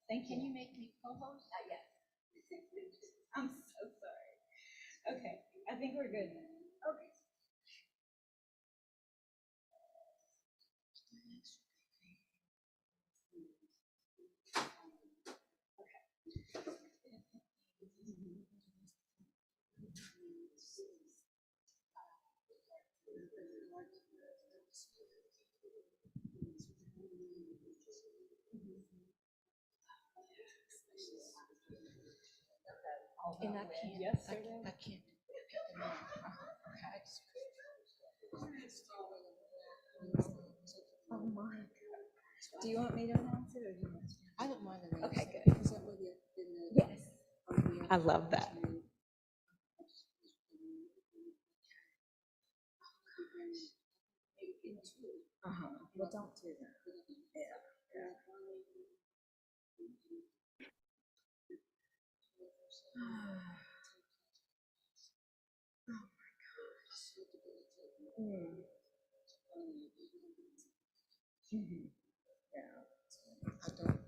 Thank you. Can you make me co-host? Yes. I'm so sorry. Okay, I think we're good. Okay. And I can't. Yesterday. I can't. Oh my. Do you want me to announce it or do you want to? I don't mind it. Okay, good. Is that what you did? Yes. I love that. Well, don't do that. Yeah. Mhm. Yeah. I don't.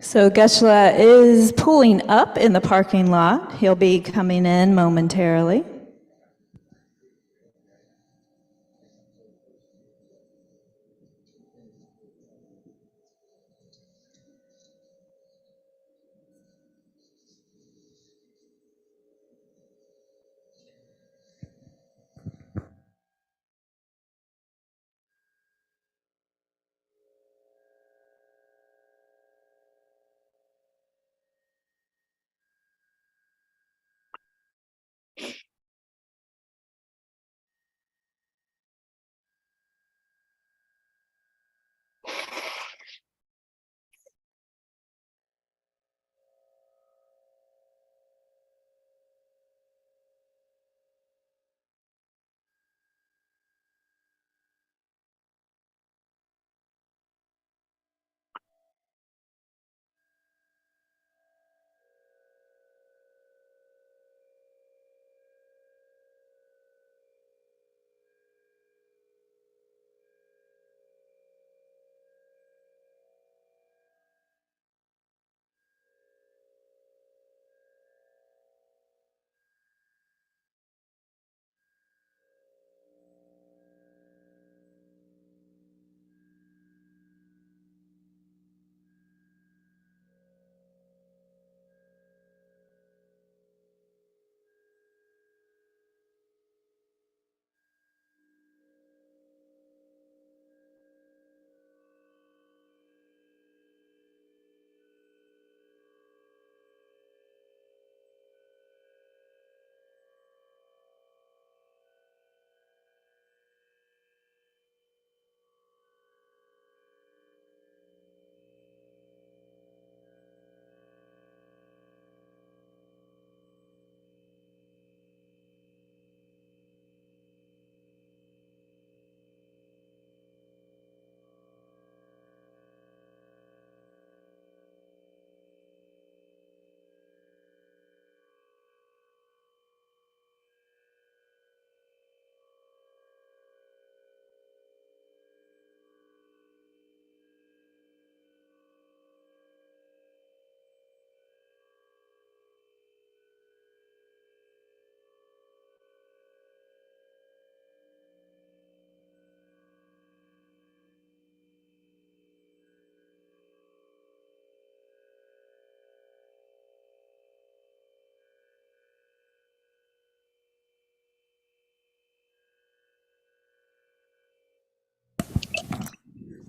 So Geshe is pulling up in the parking lot. He'll be coming in momentarily.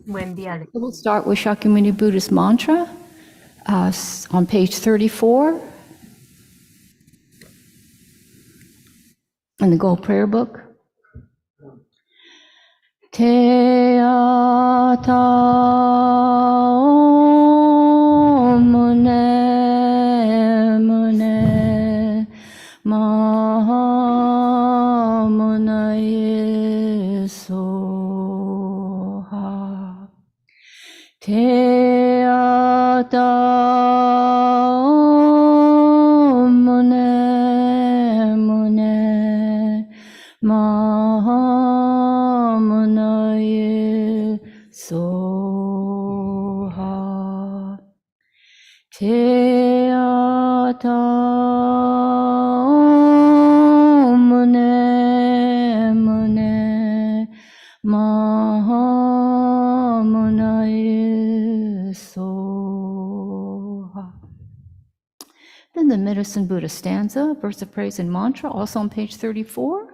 Buen día. We'll start with Shakyamuni Buddhist mantra on page 34 in the Gold Prayer Book. Te ata mune mune maha munaye soha. Te ata mune mune maha munaye soha. Te ata mune mune maha munaye soha. Then the Medicine Buddha stanza, verse of praise and mantra, also on page 34.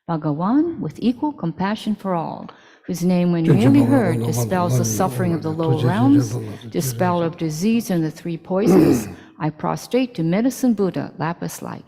Bhagawan, with equal compassion for all, whose name when merely heard dispels the suffering of the low realms, dispel of disease and the three poisons, I prostrate to Medicine Buddha, lapis light.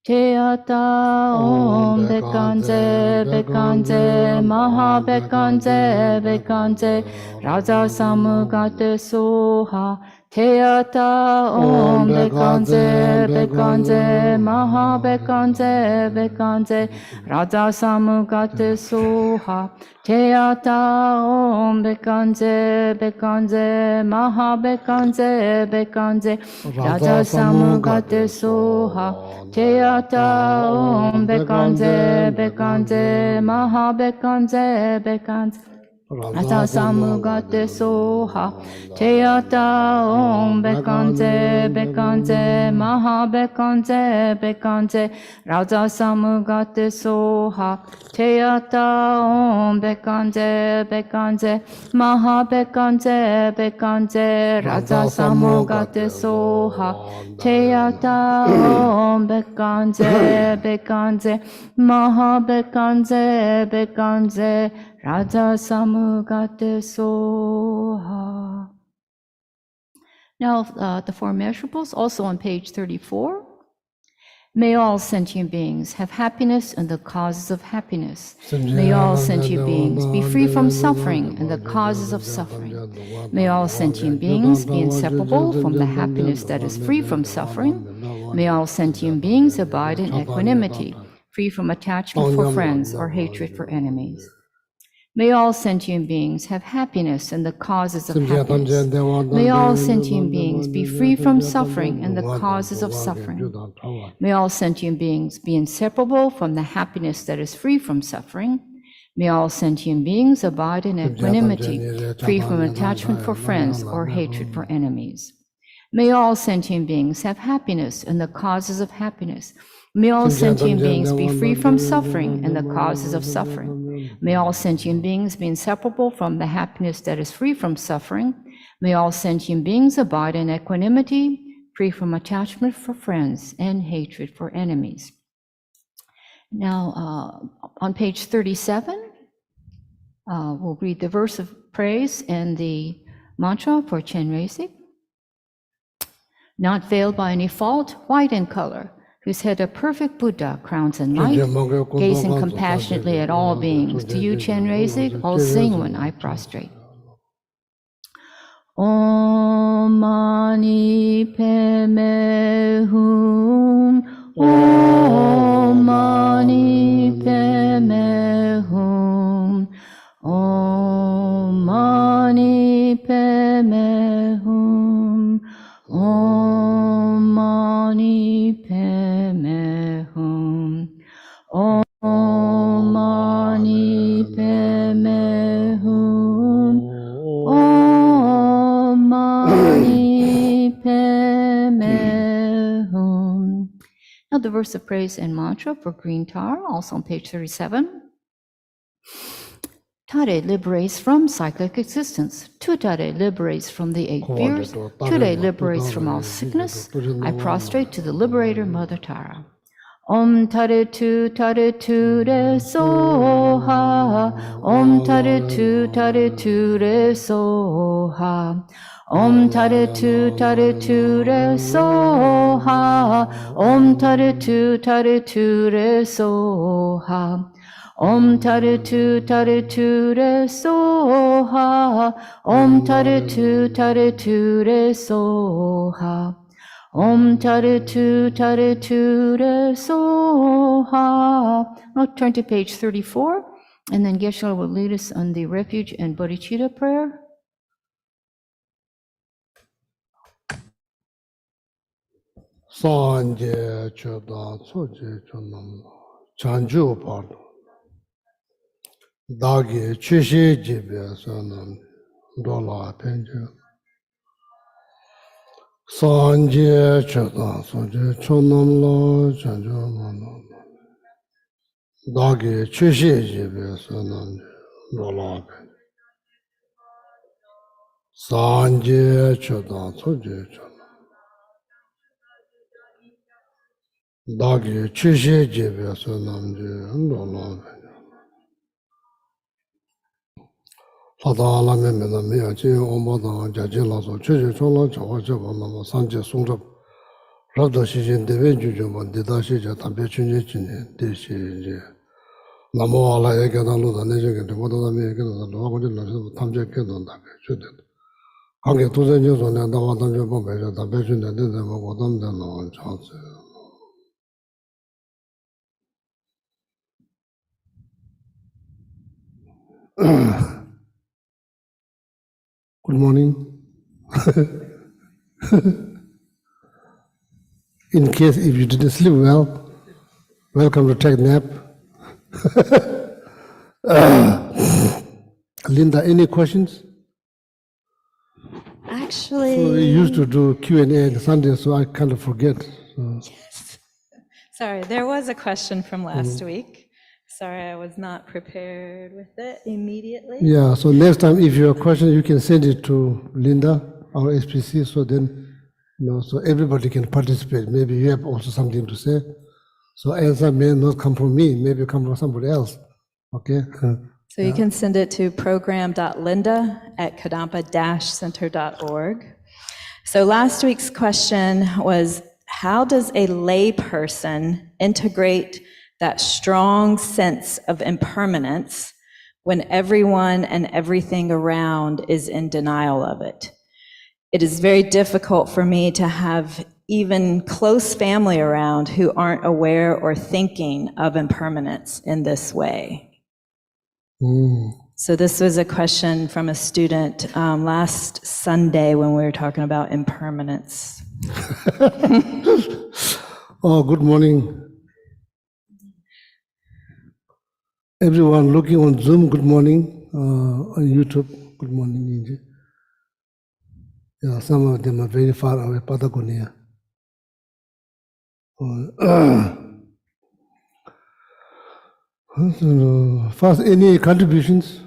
Te ata om bekanze bekanze maha bekanze bekanze raja samugate soha. Te ata om bekanze bekanze maha bekanze bekanze raja samugate soha. Te ata om bekanze bekanze maha bekanze bekanze raja samugate soha. Te ata om bekanze bekanze maha bekanze bekanze raja samugate soha. Te ata om bekanze bekanze maha bekanze bekanze raja samugate soha. Te ata om bekanze bekanze maha bekanze bekanze raja samugate soha. Te ata om bekanze bekanze maha bekanze bekanze raja samugate soha. Now, the Four Measurables, also on page 34. May all sentient beings have happiness and the causes of happiness. May all sentient beings be free from suffering and the causes of suffering. May all sentient beings be inseparable from the happiness that is free from suffering. May all sentient beings abide in equanimity, free from attachment for friends or hatred for enemies. May all sentient beings have happiness and the causes of happiness. May all sentient beings be free from suffering and the causes of suffering. May all sentient beings be inseparable from the happiness that is free from suffering. May all sentient beings abide in equanimity, free from attachment for friends or hatred for enemies. May all sentient beings have happiness and the causes of happiness. May all sentient beings be free from suffering and the causes of suffering. May all sentient beings be inseparable from the happiness that is free from suffering. May all sentient beings abide in equanimity, free from attachment for friends and hatred for enemies. Now, on page 37, we'll read the verse of praise and the mantra for Chenrezig. Not veiled by any fault, white in color, whose head a perfect Buddha crowns in light, gazing compassionately at all beings. To you, Chenrezig, I'll sing when I prostrate. Om mani padme hum, Om mani padme hum, Om mani padme hum, Om mani padme hum, Om mani padme hum, Om mani padme hum. Now the verse of praise and mantra for green tar, also on page 37. Tare liberates from cyclic existence. Tutare liberates from the eight fears. Ture liberates from all sickness. I prostrate to the liberator, Mother Tara. Om Taritu Taritu Re Soha. Om Taritu Taritu Re Soha. Om Taritu Taritu Re Soha. Om Taritu Taritu Re Soha. Om Taritu Taritu Re Soha. Om Taritu Taritu Re Soha. Om Taritu Taritu Re Soha. I'll turn to page 34, and then Geshe will lead us on the refuge and bodhicitta prayer. Sanje choda soje chonam chanju par dagi chishi jibe sanam dola penje. Sanje choda soje chonam la chanju manam dagi chishi jibe sanam dola penje. Sanje choda soje chonam dagi chishi jibe sanam dola penje. Sadala memena mea jing ombada jajin laso cheche chola chawa cheba nama sanje songrab rabda shijin dewen jujuman dida shija tampe chunje chine de shije namo ala eke dan luda neje kente wadada mea eke dan luwa kunje lashibu tamche ke dan tampe chunde kange tuzen jinso ne dawa tamche pompe che tampe chunde dede ma kodam de na chanse. Good morning. In case if you didn't sleep well, welcome to take nap. Linda, any questions? Actually, So we used to do Q&A on Sunday, so I kind of forget. So. sorry, there was a question from last week. Sorry, I was not prepared with it immediately. Yeah, so next time if you have a question, you can send it to Linda, our SPC, so then, so everybody can participate. Maybe you have also something to say. So answer may not come from me, maybe come from somebody else. Okay? So you can send it to program.linda@kadampa-center.org. So last week's question was, how does a lay person integrate that strong sense of impermanence when everyone and everything around is in denial of it? It is very difficult for me to have even close family around who aren't aware or thinking of impermanence in this way. So this was a question from a student last Sunday when we were talking about impermanence. Oh, good morning. Everyone looking on Zoom, good morning. On YouTube, good morning, Inji. Yeah, some of them are very far away, Patagonia. First, any contributions?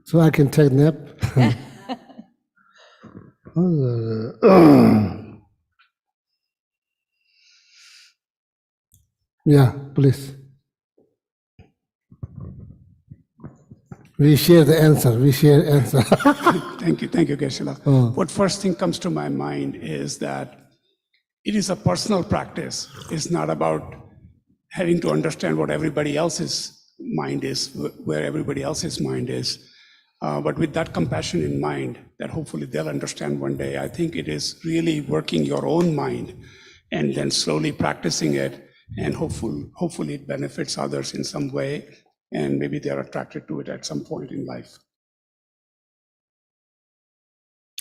So I can take nap. Yeah, please. We share the answer. Thank you, Geshe. What first thing comes to my mind is that it is a personal practice. It's not about having to understand what everybody else's mind is, where everybody else's mind is. But with that compassion in mind, that hopefully they'll understand one day, I think it is really working your own mind and then slowly practicing it, and hopefully it benefits others in some way, and maybe they're attracted to it at some point in life.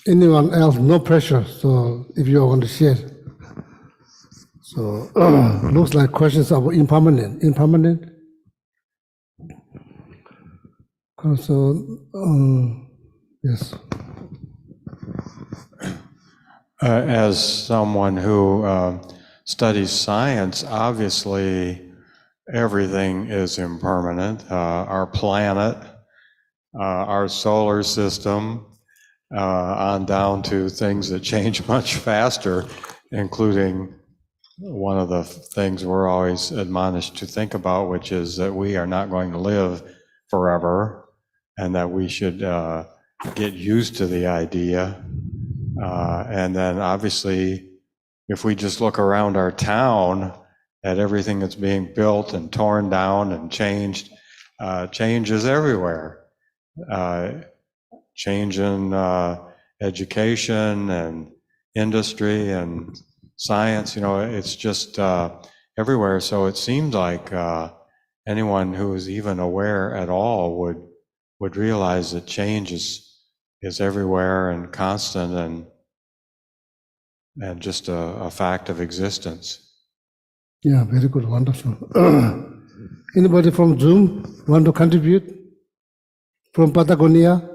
Anyone else? No pressure. So if you want to share. So looks like questions about impermanent. Impermanent. So yes. As someone who studies science, obviously everything is impermanent. Our planet, our solar system, on down to things that change much faster, including one of the things we're always admonished to think about, which is that we are not going to live forever, and that we should get used to the idea. And then obviously, if we just look around our town at everything that's being built and torn down and changed, change is everywhere. Change in education and industry and science, it's just everywhere. So it seems like anyone who is even aware at all would realize that change is everywhere and constant and just a fact of existence. Yeah, very good, wonderful. Anybody from Zoom want to contribute? From Patagonia?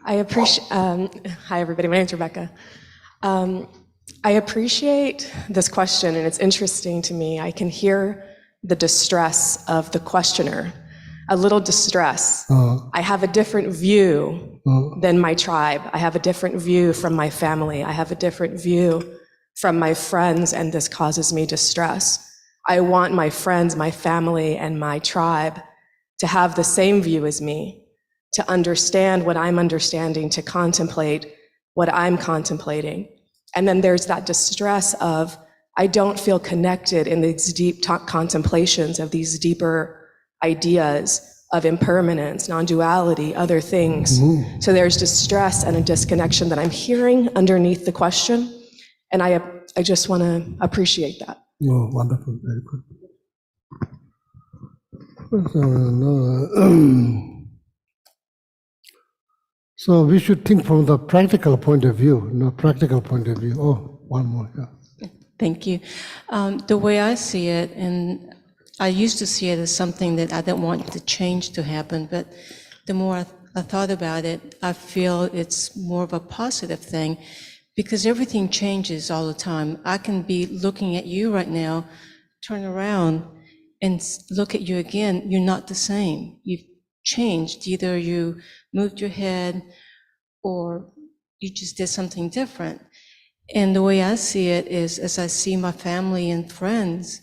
I appreciate, hi everybody, my name's Rebecca. I appreciate this question, and it's interesting to me. I can hear the distress of the questioner, a little distress. I have a different view than my tribe. I have a different view from my family. I have a different view from my friends, and this causes me distress. I want my friends, my family, and my tribe to have the same view as me, to understand what I'm understanding, to contemplate what I'm contemplating. And then there's that distress of, I don't feel connected in these deep contemplations of these deeper ideas of impermanence, non-duality, other things. So there's distress and a disconnection that I'm hearing underneath the question. And I just want to appreciate that. Oh, wonderful, very good. So we should think from the practical point of view, practical point of view. Oh, one more, yeah. Thank you. The way I see it, and I used to see it as something that I don't want the change to happen, but the more I thought about it, I feel it's more of a positive thing, because everything changes all the time. I can be looking at you right now, turn around and look at you again. You're not the same. You've changed. Either you moved your head or you just did something different. And the way I see it is, as I see my family and friends,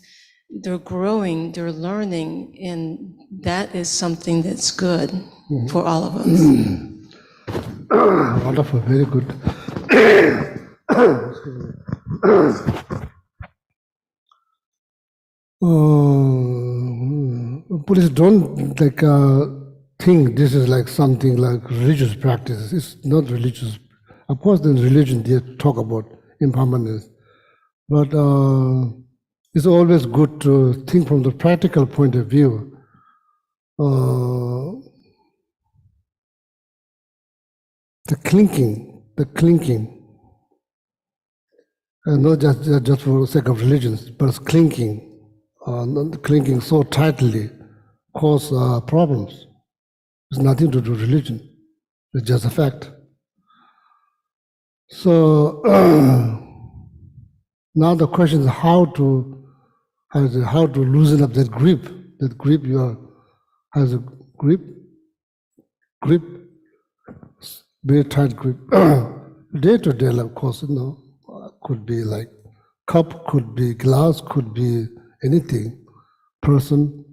they're growing, they're learning, and that is something that's good for all of us. Wonderful, very good. Please don't think this is like something like religious practice. It's not religious. Of course, in religion they talk about impermanence, but it's always good to think from the practical point of view. The clinking, not just for the sake of religion, but clinking so tightly cause problems. It's nothing to do with religion. It's just a fact. So now the question is how to loosen up that grip. That grip has a grip, very tight grip. Day to day, of course, could be like cup, could be glass, could be anything, person.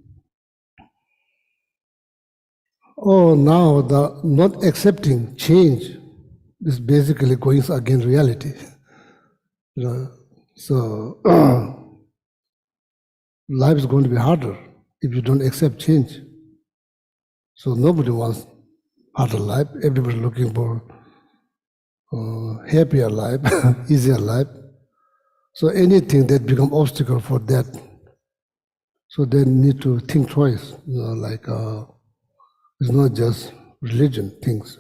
Oh, now the not accepting change is basically going against reality. So life is going to be harder if you don't accept change. So nobody wants harder life. Everybody looking for happier life, easier life. So anything that becomes obstacle for that, so they need to think twice. It's not just religion things.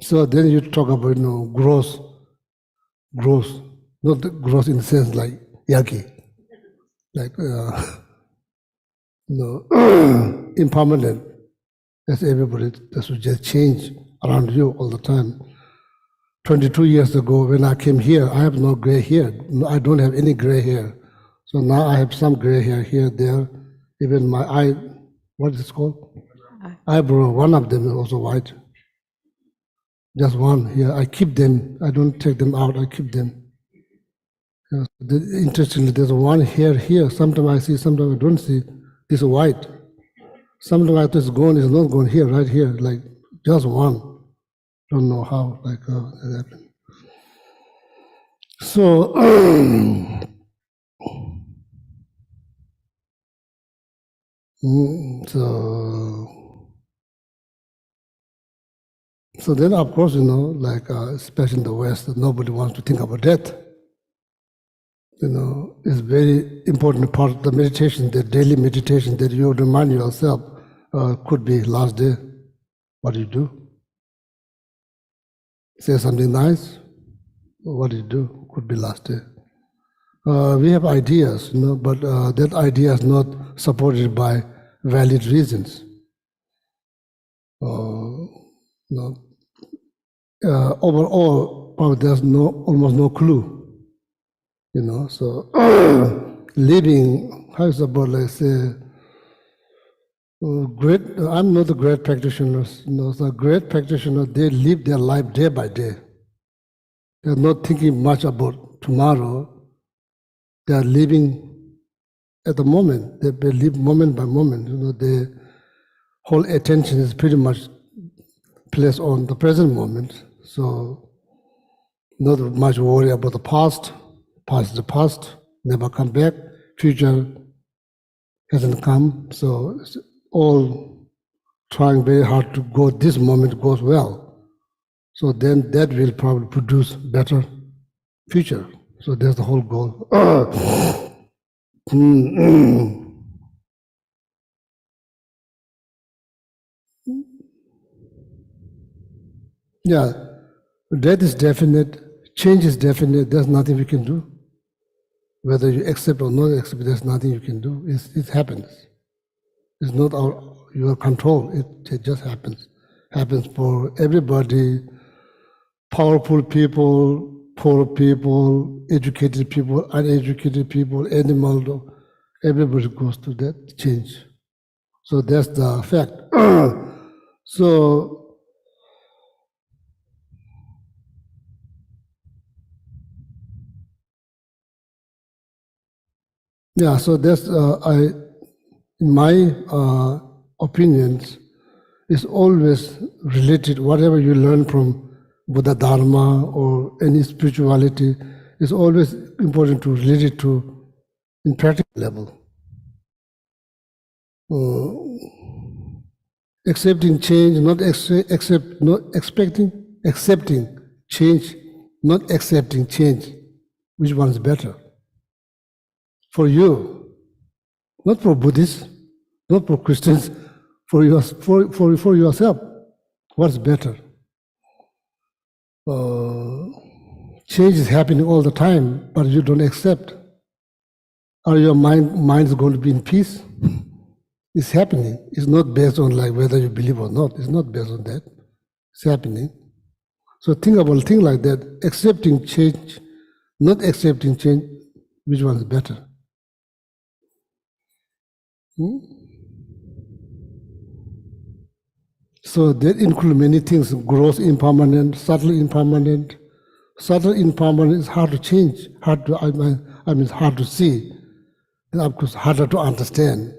So then you talk about growth, not the growth in the sense like yagi, like impermanent. As everybody, that should just change around you all the time. 22 years ago, when I came here, I have no gray hair. I don't have any gray hair. So now I have some gray hair here, there. Even my eye, what is it called? eyebrow, one of them is also white. Just one here. I keep them. I don't take them out. I keep them. Interestingly, there's one hair here. Sometimes I see, sometimes I don't see. This white. Sometimes I just gone, it's not gone here, right here, like just one. Don't know how, like that happened. So, so then of course, like especially in the West, nobody wants to think about death. It's very important part of the meditation, the daily meditation that you remind yourself could be last day. What do you do? Say something nice. What do you do? Could be last day. We have ideas, but that idea is not supported by valid reasons. Overall, probably there's almost no clue. So living, how is about, let's say, I'm not a great practitioner. So great practitioners, they live their life day by day. They're not thinking much about tomorrow. They are living at the moment. They live moment by moment. Their whole attention is pretty much placed on the present moment. So not much worry about the past. Past is the past, never come back. Future hasn't come. So it's all trying very hard to go, this moment goes well. So then that will probably produce better future. So that's the whole goal. Yeah, death is definite, change is definite, there's nothing we can do. Whether you accept or not accept, there's nothing you can do. It happens. It's not your control, it just happens. Happens for everybody, powerful people, poor people, educated people, uneducated people, animal, everybody goes through that change. So that's the fact. So, yeah, so that's, in my opinions, is always related, whatever you learn from Buddha Dharma or any spirituality, is always important to relate it to in practical level. Accepting change, not accepting change, not accepting change. Which one is better? For you, not for Buddhists, not for Christians, for yourself. What's better? Change is happening all the time, but you don't accept. Are your mind is going to be in peace? It's happening. It's not based on like whether you believe or not. It's not based on that. It's happening. So think about things like that. Accepting change, not accepting change. Which one is better? So that includes many things: gross impermanent, subtle impermanent. Subtle impermanent is hard to change, hard to see, and of course harder to understand.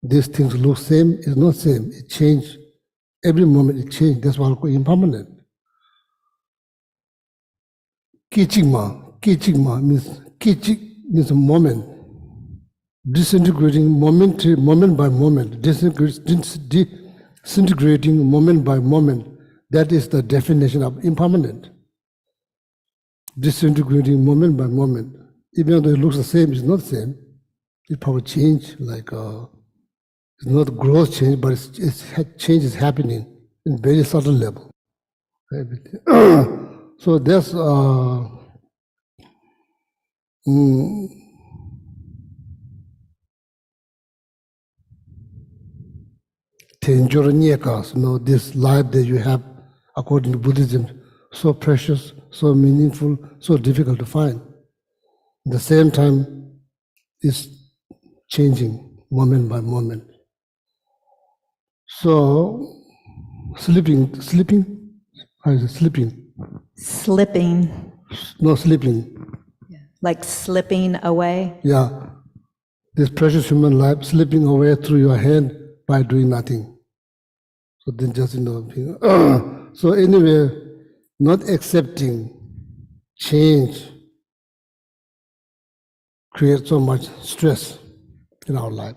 These things look same, it's not same. It change every moment. It change. That's why I call impermanent. Kichigma means a moment, disintegrating moment by moment, disintegrating moment by moment. That is the definition of impermanent. Disintegrating moment by moment. Even though it looks the same, it's not the same. It probably change, like it's not gross change, but change is happening in very subtle level. So that's this life that you have, according to Buddhism, so precious, so meaningful, so difficult to find. At the same time, it's changing moment by moment. So, sleeping, how is it, sleeping? Slipping, No, sleeping. like slipping away. Yeah, this precious human life slipping away through your hand by doing nothing. So then just, so anyway, not accepting change creates so much stress in our life.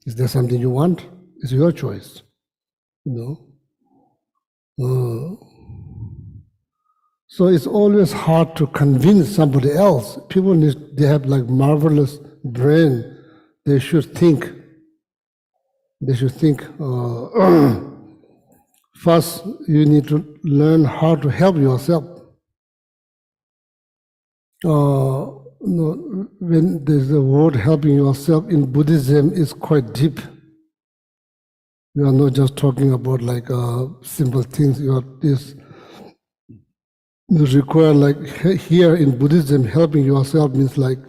Is there something you want? It's your choice, So it's always hard to convince somebody else. People they have like marvelous brain. They should think. First, you need to learn how to help yourself. When there's the word helping yourself in Buddhism is quite deep. You are not just talking about like simple things. You require like here in Buddhism, helping yourself means like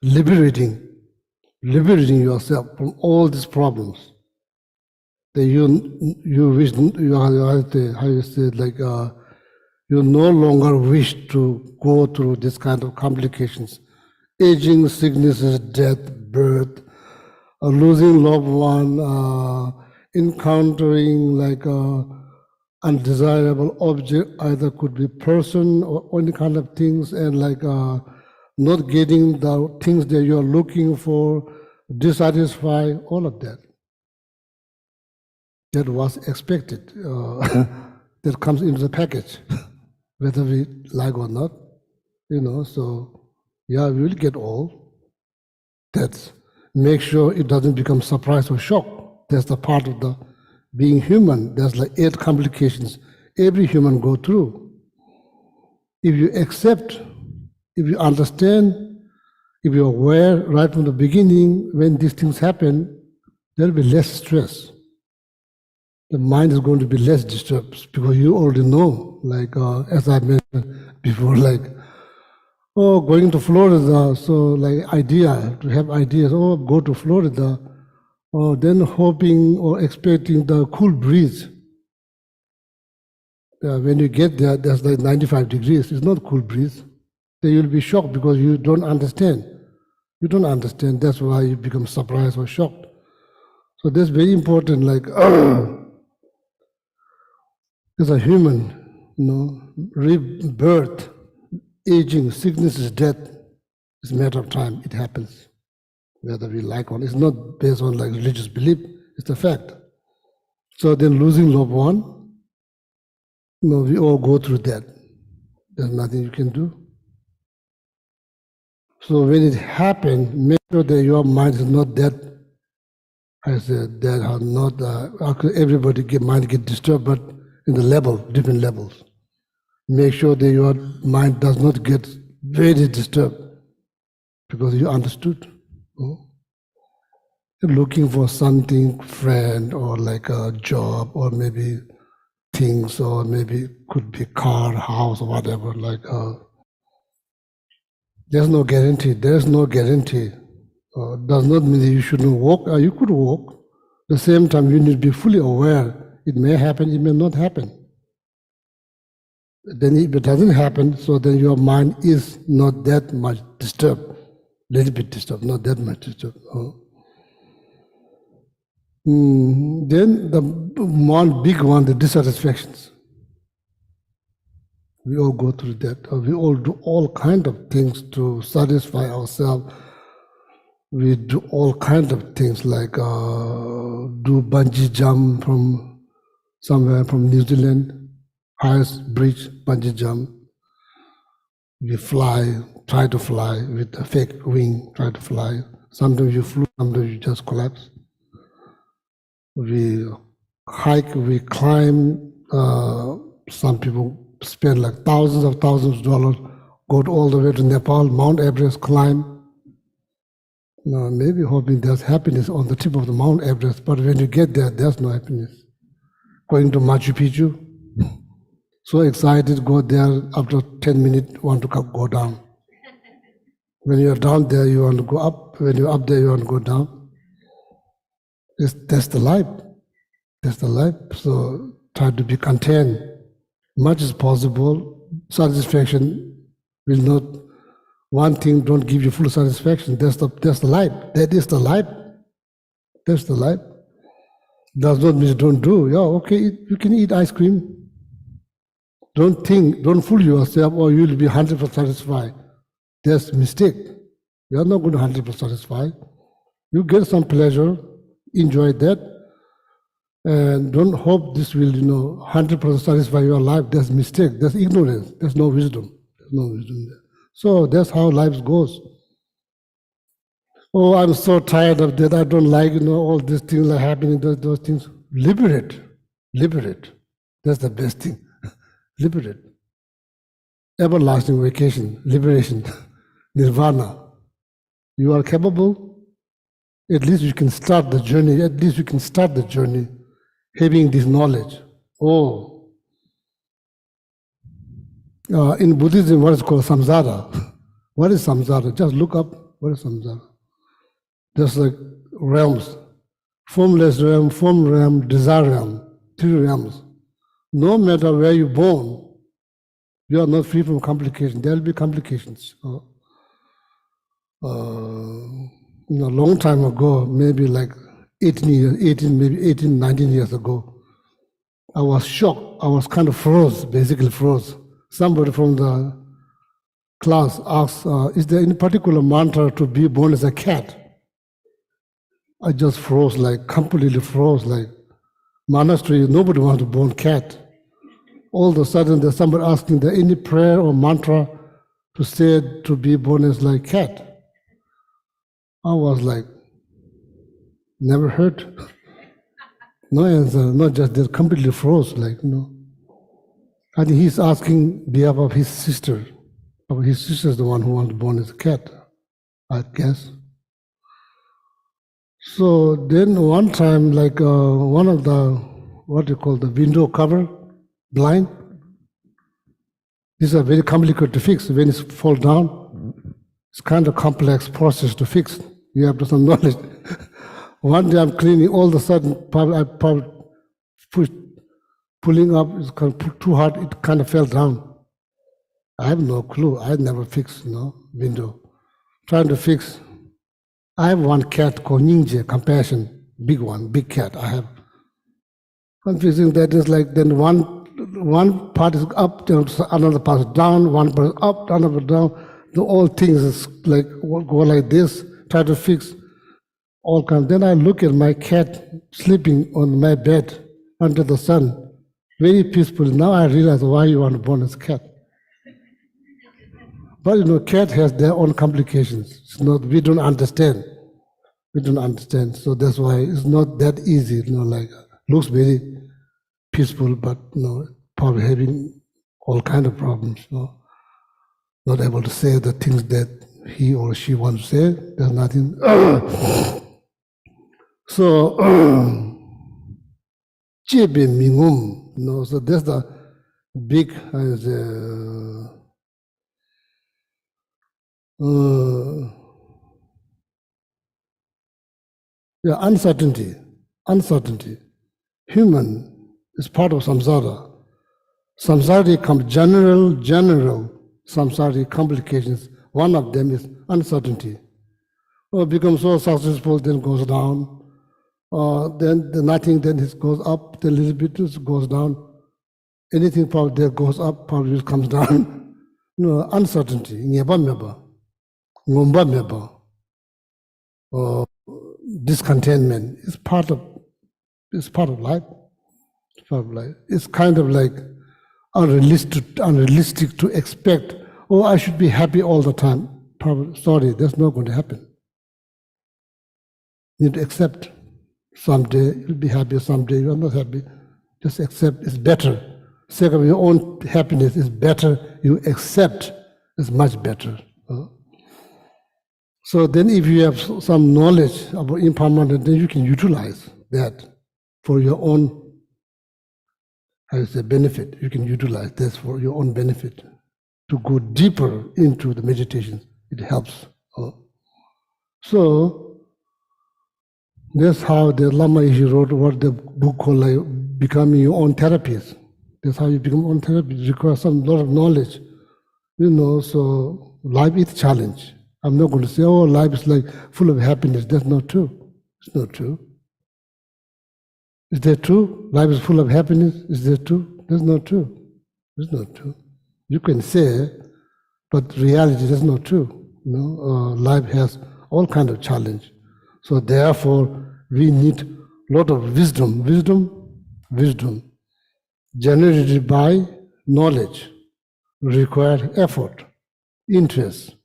liberating yourself from all these problems. That you wish how you say like you no longer wish to go through this kind of complications, aging, sicknesses, death, birth, losing loved one, encountering like undesirable object, either could be person or any kind of things, and like not getting the things that you are looking for, dissatisfied, all of that. That was expected. That comes into the package, whether we like or not. So yeah, we will get all that. Make sure it doesn't become surprise or shock. That's the part of the being human. There's like 8 complications every human go through. If you accept, if you understand, if you're aware right from the beginning, when these things happen, there'll be less stress. The mind is going to be less disturbed because you already know, like as I mentioned before, like, going to Florida, so like to have ideas, go to Florida, or then hoping or expecting the cool breeze. When you get there, there's like 95 degrees. It's not cool breeze. Then you'll be shocked because you don't understand. You don't understand. That's why you become surprised or shocked. So that's very important. Like as a human, rebirth, aging, sickness, death is a matter of time. It happens, whether we like or not. It's not based on like religious belief. It's a fact. So then losing loved one, we all go through that. There's nothing you can do. So when it happens, make sure that your mind is not that, I said, that are not, everybody mind get disturbed, but in the level, different levels. Make sure that your mind does not get very disturbed because you understood. You're looking for something, friend, or like a job, or maybe things, or maybe could be car, house, or whatever. Like there's no guarantee. There's no guarantee. Does not mean that you shouldn't walk. You could walk. At the same time, you need to be fully aware. It may happen. It may not happen. Then if it doesn't happen, so then your mind is not that much disturbed. Little bit disturbed, not that much disturbed. Then the one big one, the dissatisfactions. We all go through that. We all do all kinds of things to satisfy ourselves. We do all kinds of things like do bungee jump from somewhere from New Zealand, highest bridge, bungee jump. We fly, try to fly with a fake wing, try to fly. Sometimes you flew, sometimes you just collapse. We hike, we climb. Some people spend like thousands of dollars, go all the way to Nepal, Mount Everest, climb. Maybe hoping there's happiness on the tip of the Mount Everest, but when you get there, there's no happiness. Going to Machu Picchu, so excited, go there, after 10 minutes, want to go down. When you're down there, you want to go up. When you're up there, you want to go down. That's the life. That's the life. So try to be content, much as possible. Satisfaction will not. One thing don't give you full satisfaction. That's the life. That is the life. That's the life. Does not mean don't do. Yeah, okay. You can eat ice cream. Don't think. Don't fool yourself. Or you will be 100% satisfied. That's a mistake. You are not going to 100% satisfied. You get some pleasure. Enjoy that. And don't hope this will, 100% satisfy your life. That's mistake. That's ignorance. There's no wisdom. There's no wisdom there. So that's how life goes. Oh, I'm so tired of that. I don't like, all these things are happening. Those things. Liberate. Liberate. That's the best thing. Liberate. Everlasting vacation. Liberation. Nirvana. You are capable. At least you can start the journey. At least you can start the journey. Having this knowledge. Oh, in Buddhism, what is called samsara? What is samsara? Just look up what is samsara. There's like realms, formless realm, form realm, desire realm, 3 realms. No matter where you're born, you are not free from complications. There will be complications. A long time ago, maybe like 19 years ago, I was shocked. I was kind of basically froze. Somebody from the class asked, is there any particular mantra to be born as a cat? I just froze, completely froze, monastery, nobody wants to be born cat. All of a sudden, there's somebody asking, there any prayer or mantra to say to be born as like cat? I was like, never heard. No answer, not just they completely froze, I think he's asking behalf of his sister. His sister is the one who was born as a cat, I guess. So then one time, one of the, what you call the window cover, blind, these are very complicated to fix. When it falls down, it's kind of complex process to fix. You have to have some knowledge. One day I'm cleaning, all of a sudden, I pulling up, it's kind of too hard, it kind of fell down. I have no clue. I never fixed, window. Trying to fix. I have one cat called Ninja, compassion, big one, big cat. I have. I'm fixing that is then one part is up, then another part is down, one part is up, another down. The whole things is go like this. Try to fix. All kinds. Then I look at my cat sleeping on my bed under the sun, very peaceful. Now I realize why you want to born as a cat. But cat has their own complications. It's not. We don't understand. We don't understand. So that's why it's not that easy. Looks very peaceful, but probably having all kind of problems. Not able to say the things that he or she wants to say. There's nothing. So, Jebe Mingum, so that's the big uncertainty. Uncertainty. Human is part of samsara. Samsara comes general samsara complications. One of them is uncertainty. Becomes so successful, then goes down. Then nothing, then it goes up, then a little bit goes down. Anything probably there goes up, probably comes down. Uncertainty, nyeba meba, ngomba meba, discontentment is part of life. It's part of life. It's kind of unrealistic to expect, I should be happy all the time. Probably, sorry, that's not going to happen. You need to accept. Someday you'll be happy, someday you're not happy. Just accept, it's better. Second, your own happiness is better. You accept, it's much better. So then if you have some knowledge about impermanence, then you can utilize that for your own, benefit. You can utilize this for your own benefit. To go deeper into the meditation, it helps. So, That's how the Lama he wrote what the book called like becoming your own therapist. That's how you become your own therapist. It requires some lot of knowledge. So life is challenge. I'm not going to say, oh, life is like full of happiness. That's not true. It's not true. Is that true? Life is full of happiness. Is that true? That's not true. It's not true. You can say, but reality that's not true. Life has all kinds of challenge. So therefore, we need a lot of wisdom. Wisdom, generated by knowledge, require effort, interest.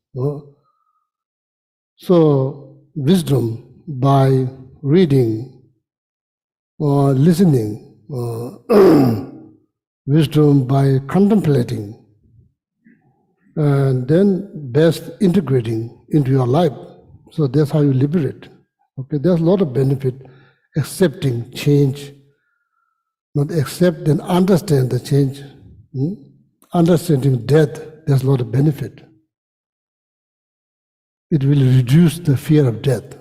So wisdom by reading or listening, wisdom by contemplating, and then best integrating into your life. So that's how you liberate. Okay, there's a lot of benefit accepting change, not accept and understand the change. Understanding death, there's a lot of benefit. It will reduce the fear of death.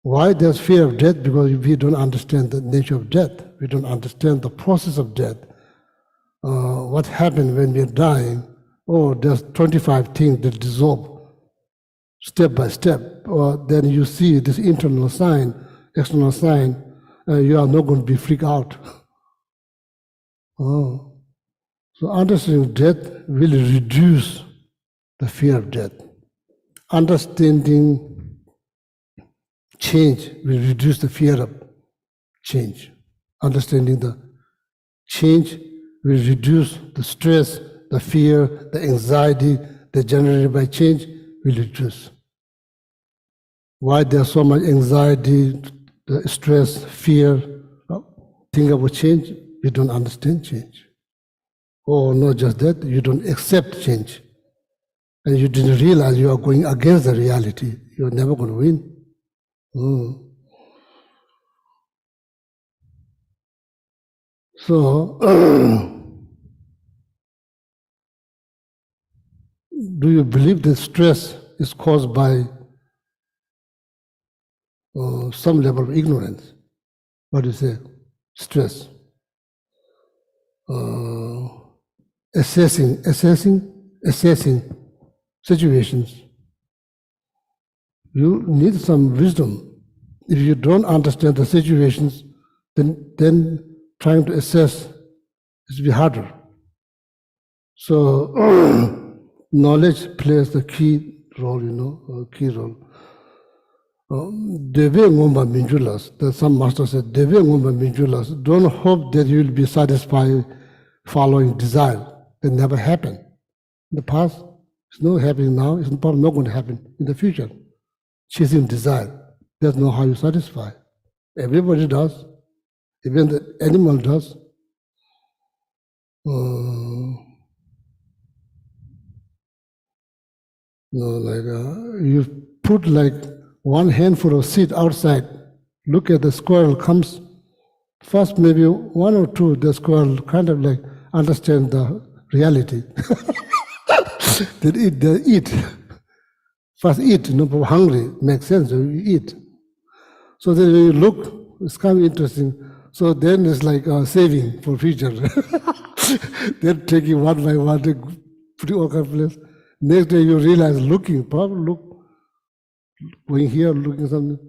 Why there's fear of death? Because we don't understand the nature of death. We don't understand the process of death. What happens when we're dying? Oh, there's 25 things that dissolve step by step. Or then you see this internal sign, external sign, you are not going to be freaked out. So understanding death will reduce the fear of death. Understanding change will reduce the fear of change. Understanding the change will reduce the stress, the fear, the anxiety that generated by change will reduce. Why there's so much anxiety, the stress, fear, think about change? We don't understand change. Or not just that, you don't accept change. And you didn't realize you are going against the reality. You're never going to win. So, do you believe that stress is caused by some level of ignorance? What do you say? Stress. Assessing situations. You need some wisdom. If you don't understand the situations, then trying to assess is be harder. So knowledge plays the key role, key role. Deve ngomba minjulas, that some master said, Deve ngomba minjulas, don't hope that you will be satisfied following desire. That never happened. In the past, it's not happening now, it's probably not going to happen in the future. Chasing desire, that's not how you satisfy. Everybody does, even the animal does. You put like one handful of seed outside, look at the squirrel comes, first maybe one or two, the squirrel kind of like understand the reality. They eat. First eat, hungry, makes sense, so you eat. So then when you look, it's kind of interesting. So then it's like saving for future. Then taking one by one, put it all kind of place. Next day you realize looking, probably look, going here, looking something.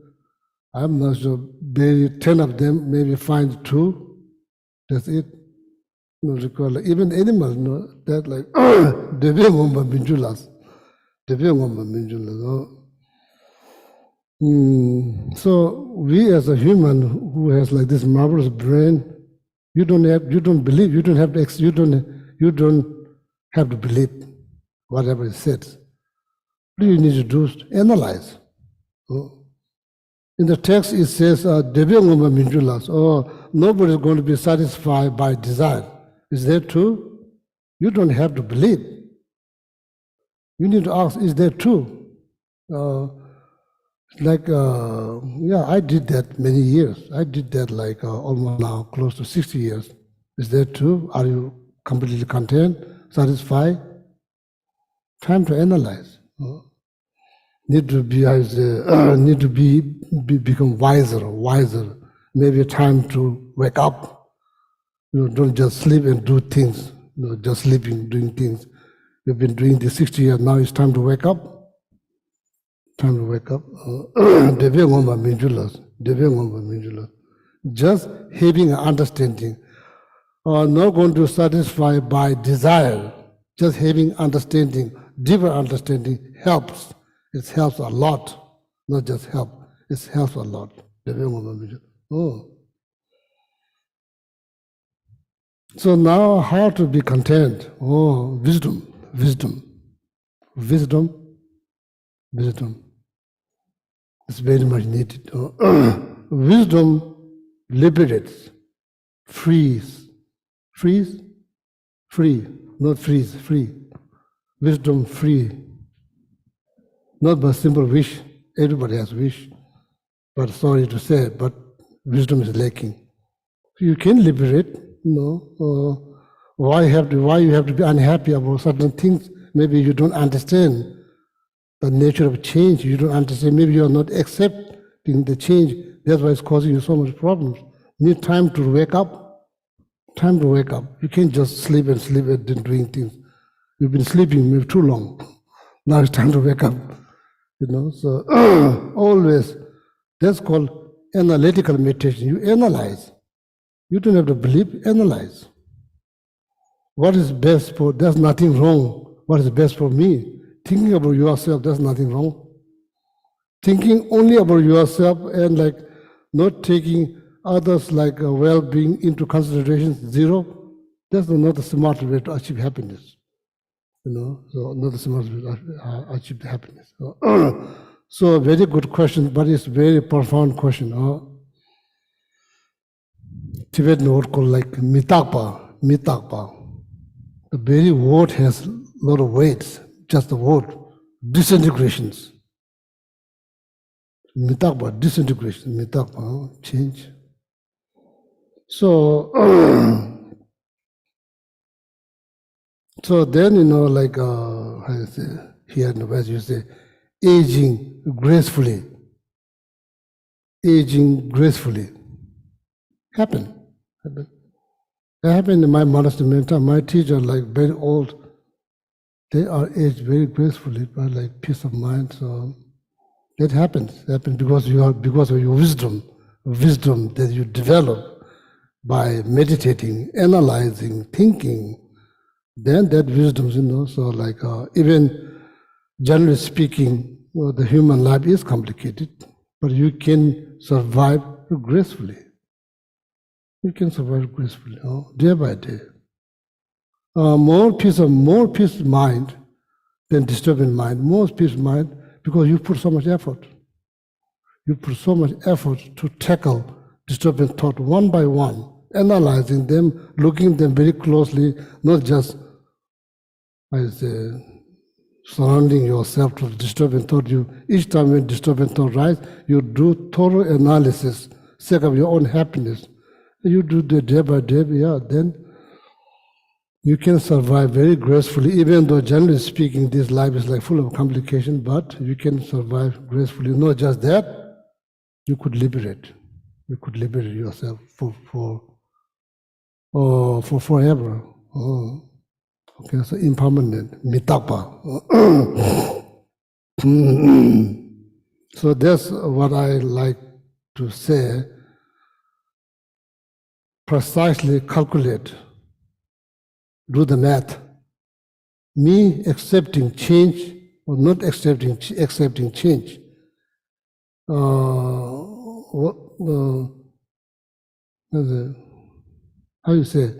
I'm not sure, maybe 10 of them, maybe find 2. That's it. Even animals, that like, Deve ngomba minjulas. Deve ngomba minjulas. So we as a human who has like this marvelous brain, you don't believe, you don't have to believe whatever it says. What you need to do is analyze. In the text it says, Deve ngomba minjulas, or nobody is going to be satisfied by desire. Is that true? You don't have to believe. You need to ask, is that true? I did that many years. I did that like almost now close to 60 years. Is that true? Are you completely content, satisfied? Time to analyze. need to be, I say, need to become wiser. Maybe time to wake up. Don't just sleep and do things. Just sleeping, doing things. You've been doing this 60 years, now it's time to wake up. Time to wake up. Just having an understanding, not going to satisfy by desire. Just having understanding, deeper understanding helps. It helps a lot. Not just help, it helps a lot. Oh. So now how to be content? Oh, wisdom. It's very much needed. Wisdom liberates, frees, not freeze, free. Wisdom free. Not by simple wish. Everybody has wish. But sorry to say, but wisdom is lacking. You can liberate, why you have to be unhappy about certain things? Maybe you don't understand the nature of change. You don't understand. Maybe you are not accepting the change. That's why it's causing you so much problems. Need time to wake up. Time to wake up. You can't just sleep and then doing things. You've been sleeping maybe too long. Now it's time to wake up. So always, that's called analytical meditation. You analyze. You don't have to believe, analyze. What is best for, there's nothing wrong. What is best for me? Thinking about yourself, there's nothing wrong. Thinking only about yourself and not taking others well-being into consideration, zero, that's not a smart way to achieve happiness. So not a smart way to achieve happiness. So very good question, but it's very profound question. Tibetan word called mitakpa. The very word has a lot of weights, just the word. Disintegrations. Mitakpa, disintegration, mitakpa, change. So, so then, how you say, here in the West you say, aging gracefully. Aging gracefully. Happen. It happened in my monastery many times. My teacher, very old, they are aged very gracefully, but peace of mind. So that happens. It happens because of your wisdom that you develop by meditating, analyzing, thinking. Then that wisdom, so even generally speaking, the human life is complicated, but you can survive gracefully. You can survive gracefully, day by day. More peace of mind than disturbing mind. More peace of mind because you put so much effort. You put so much effort to tackle disturbing thought one by one, analyzing them, looking at them very closely, not just surrounding yourself to disturbing thought. Each time when disturbing thought rise, you do thorough analysis, sake of your own happiness. You do the day by day, then you can survive very gracefully, even though generally speaking, this life is full of complication, but you can survive gracefully. Not just that, you could liberate. You could liberate yourself for forever. Okay, so impermanent, mitakpa. So that's what I like to say. Precisely calculate, do the math. Me accepting change or not accepting change. How you say?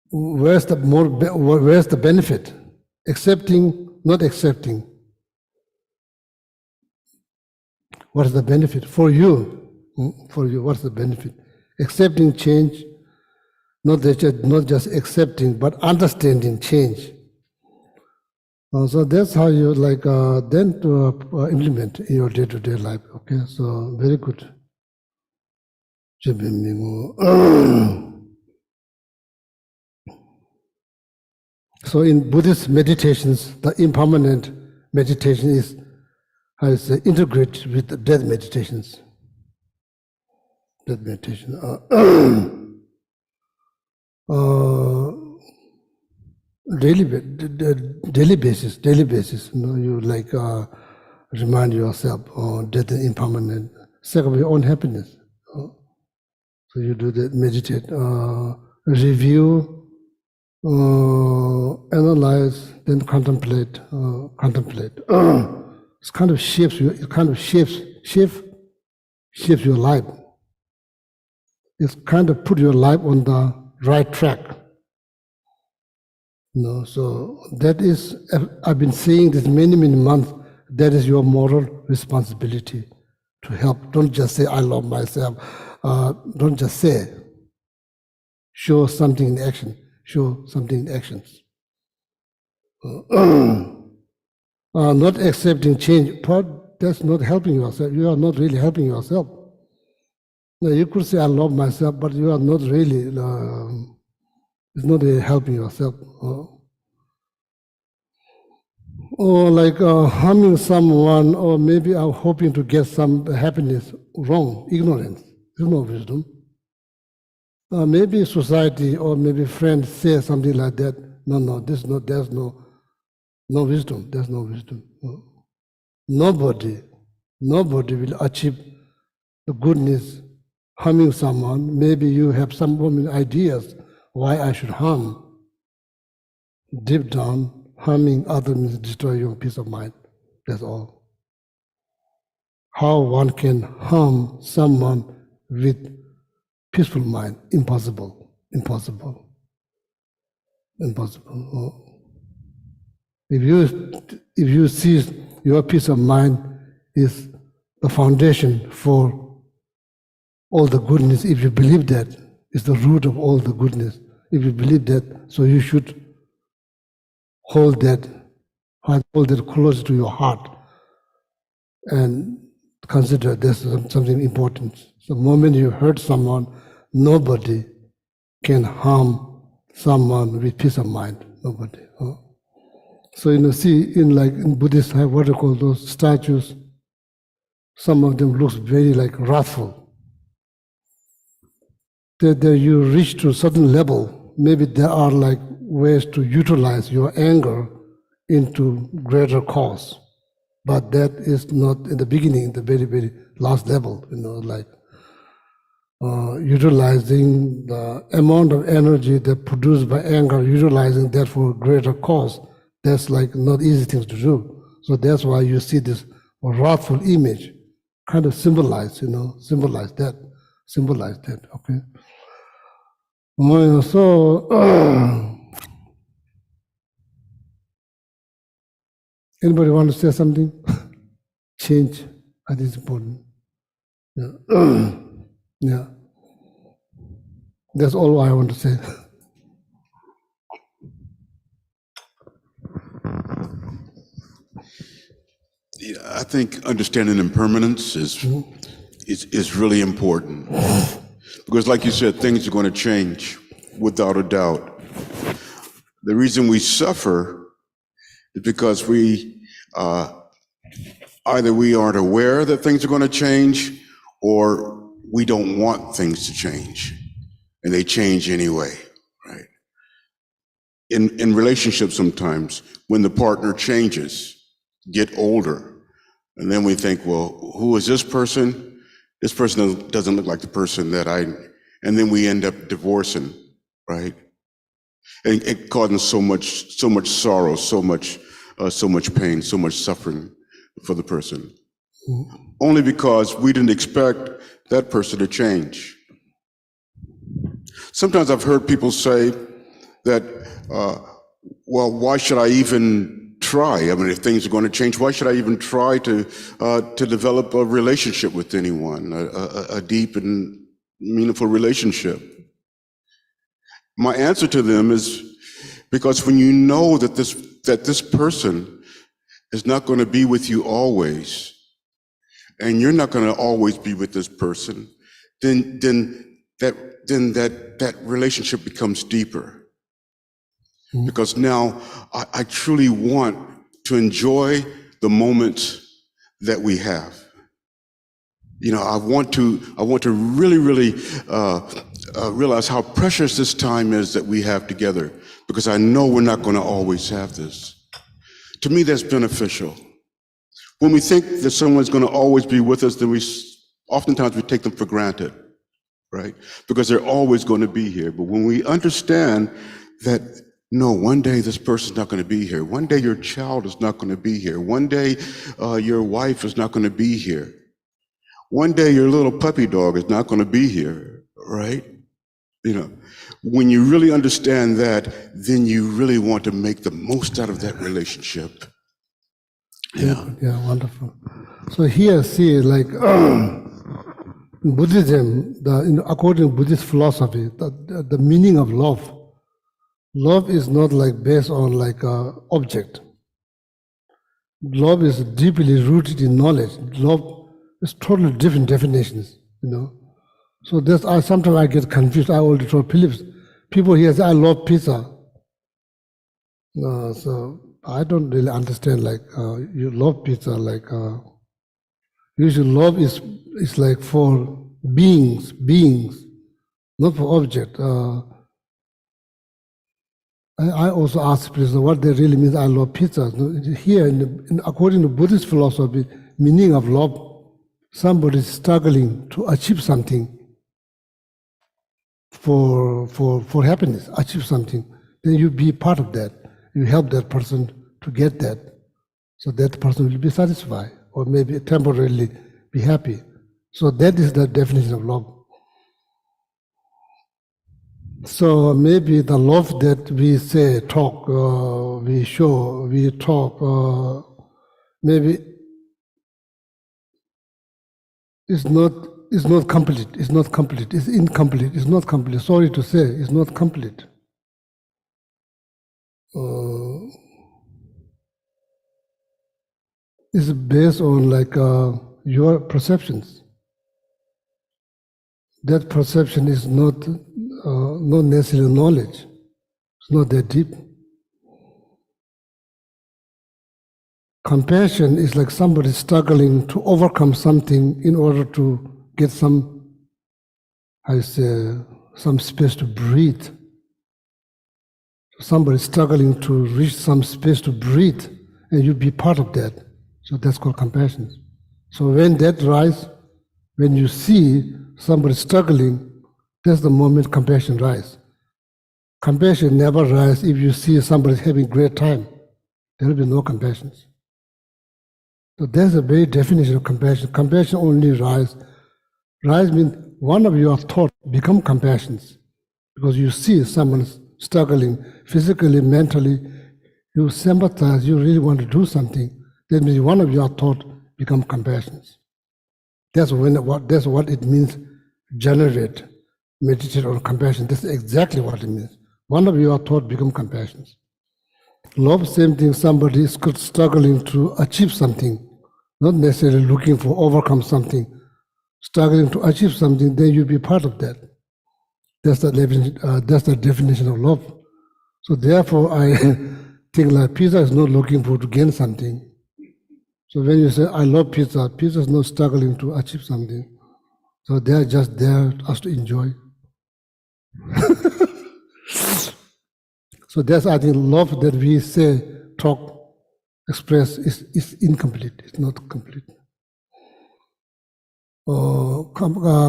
Where's the benefit? Accepting, not accepting. What is the benefit for you? For you, what's the benefit? Accepting change, not just accepting, but understanding change. So that's how you then to implement in your day-to-day life. Okay, so very good. So in Buddhist meditations, the impermanent meditation is integrated with the death meditations. Death meditation. Daily basis. You like remind yourself, death is impermanent. Second, your own happiness. So you do that, meditate, review, analyze, then contemplate. It kind of shapes you. It kind of shapes your life. It's kind of put your life on the right track. So that is, I've been saying this many months, that is your moral responsibility to help. Don't just say, I love myself. Don't just say. Show something in action. Show something in actions. Not accepting change, that's not helping yourself. You are not really helping yourself. Now, you could say, I love myself, but you are not really, it's not really helping yourself. Or like harming someone, or maybe I'm hoping to get some happiness. Wrong, ignorance. There's no wisdom. Maybe society or maybe friends say something like that. No, there's no wisdom. There's no wisdom. Nobody will achieve the goodness harming someone. Maybe you have some ideas why I should harm. Deep down, harming others means destroy your peace of mind. That's all. How one can harm someone with peaceful mind? Impossible. If you see your peace of mind is the foundation for all the goodness, if you believe that is the root of all the goodness, if you believe that, so you should hold that close to your heart and consider this something important. The moment you hurt someone, nobody can harm someone with peace of mind. Nobody. So see in Buddhist, what do you call those statues? Some of them looks very wrathful. That you reach to a certain level, maybe there are ways to utilize your anger into greater cause. But that is not in the beginning, the very, very last level, utilizing the amount of energy that produced by anger, utilizing that for greater cause. That's not easy things to do. So that's why you see this wrathful image kind of symbolize that, okay? So, anybody want to say something? Change, I think it's important. Yeah. Yeah. That's all I want to say. Yeah, I think understanding impermanence is really important. Because like you said, things are going to change without a doubt. The reason we suffer is because either we aren't aware that things are going to change, or we don't want things to change, and they change anyway, right? In relationships sometimes, when the partner changes, get older, and then we think, well, who is this person? This person doesn't look like the person and then we end up divorcing, right? And it causing so much sorrow, so much pain, so much suffering for the person. Only because we didn't expect that person to change. Sometimes I've heard people say that, well, why should I even try? I mean, if things are going to change, why should I even try to develop a relationship with anyone, a deep and meaningful relationship? My answer to them is because when you know that this person is not going to be with you always, and you're not going to always be with this person, then that relationship becomes deeper. because now I truly want to enjoy the moments that we have. You know, I want to really, really realize how precious this time is that we have together, because I know we're not going to always have this. To me, that's beneficial. When we think that someone's going to always be with us, then oftentimes we take them for granted, right? Because they're always going to be here. But when we understand that, no, one day this person's not going to be here. One day your child is not going to be here. One day your wife is not going to be here. One day your little puppy dog is not going to be here, right? You know, when you really understand that, then you really want to make the most out of that relationship. Yeah. Yeah, wonderful. So here, see, like in Buddhism, according to Buddhist philosophy, the meaning of love is not like based on like a object. Love is deeply rooted in knowledge. Love is totally different definitions, you know. So sometimes I get confused. I already told Phillips, people here say, I love pizza. So I don't really understand, like, you love pizza, like, usually love is like for beings, not for object. I also ask people what they really mean, I love pizza. Here, according to Buddhist philosophy, meaning of love, somebody is struggling to achieve something for happiness, achieve something, then you be part of that. You help that person to get that, so that person will be satisfied, or maybe temporarily be happy. So that is the definition of love. So maybe the love that we say, talk, we show, we talk, maybe it's not complete. It's not complete. It's incomplete. It's not complete. Sorry to say, it's not complete. It's based on like your perceptions. That perception is not necessarily knowledge. It's not that deep. Compassion is like somebody struggling to overcome something in order to get some space to breathe. Somebody struggling to reach some space to breathe, and you be part of that. So that's called compassion. So when that rises, when you see somebody struggling, that's the moment compassion rises. Compassion never rises if you see somebody having great time. There will be no compassion. So that's a very definition of compassion. Compassion only rises. Rise means one of your thoughts become compassions, because you see someone struggling physically, mentally, you sympathize, you really want to do something. That means one of your thoughts become compassions. That's what it means, generate, meditate on compassion. That's exactly what it means. One of your thoughts become compassions. Love, same thing, somebody is struggling to achieve something, not necessarily looking for overcome something, struggling to achieve something, then you be part of that. That's the definition of love. So therefore, I think like pizza is not looking for to gain something. So when you say, I love pizza, pizza is not struggling to achieve something. So they are just there for us to enjoy. So that's, I think, love that we say, talk, express is incomplete. It's not complete.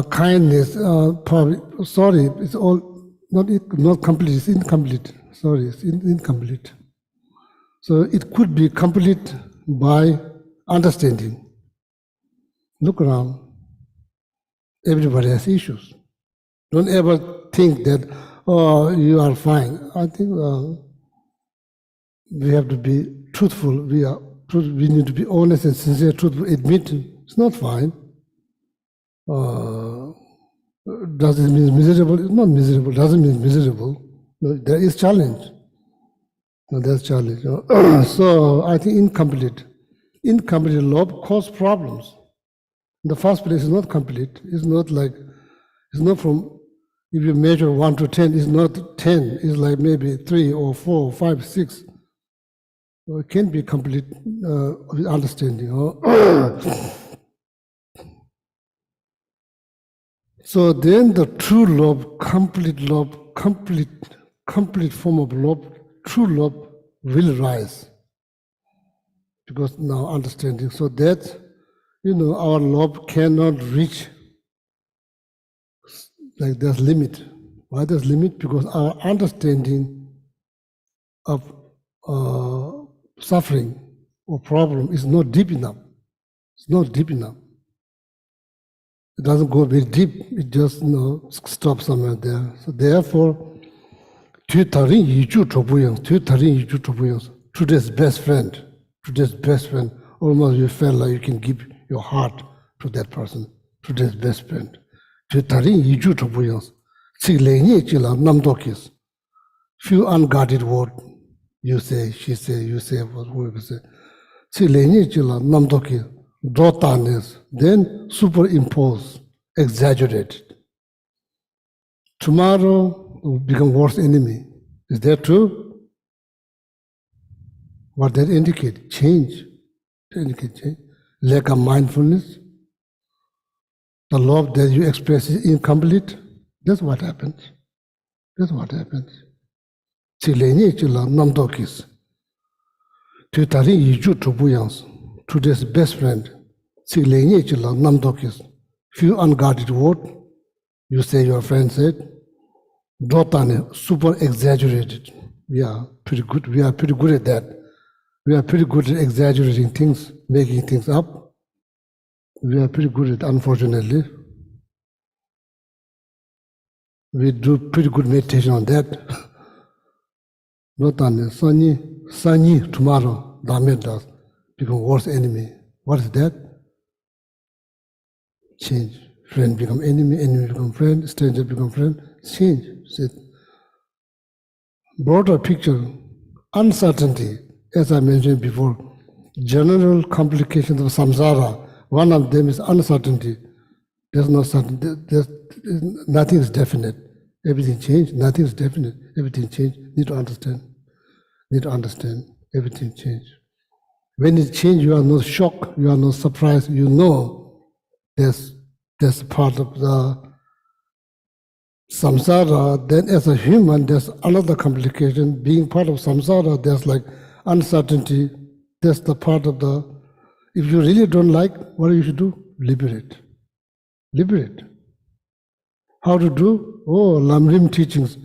Kindness, probably, sorry, it's all not complete. It's incomplete. Sorry, it's incomplete. So it could be complete by understanding. Look around. Everybody has issues. Don't ever think that, oh, you are fine. I think we have to be truthful. We need to be honest and sincere, truthful, admit it's not fine. Does it mean miserable? It's not miserable. Doesn't mean miserable. No, there is challenge. No, there's challenge. So I think incomplete love causes problems. In the first place, it's not complete. It's not from If you measure 1 to 10, it's not 10, it's like maybe 3 or 4 or 5, 6. So it can't be complete understanding. So then the true love, complete form of love, true love will rise. Because now understanding, so that, our love cannot reach, like there's limit. Why there's limit? Because our understanding of suffering or problem is not deep enough. It's not deep enough. It doesn't go very deep. It just stops somewhere there. So therefore, today's best friend, almost you feel like you can give your heart to that person, today's best friend. Few unguarded words you say, she say, you say, whoever say. Then superimpose, exaggerate. Tomorrow will become worst enemy. Is that true? What that indicate? Change. Lack of mindfulness. The love that you express is incomplete. That's what happens. That's what happens. Today's best friend. Few unguarded words, you say your friend said, super exaggerated. We are pretty good. We are pretty good at that. We are pretty good at exaggerating things, making things up. We are pretty good at it, unfortunately. We do pretty good meditation on that. Sunny, tomorrow, Dharma does become worst enemy. What is that? Change. Friend become enemy, enemy become friend, stranger become friend. Change. Broader picture, uncertainty, as I mentioned before, general complications of samsara. One of them is uncertainty. There's no certainty. Nothing is definite. Everything changed. Nothing is definite. Everything changed. Need to understand. Everything changed. When it changes, you are not shocked. You are not surprised. You know there's part of the samsara. Then as a human, there's another complication. Being part of samsara, there's like uncertainty. That's the part of the, if you really don't like, what you should do? Liberate. How to do? Oh, Lamrim teachings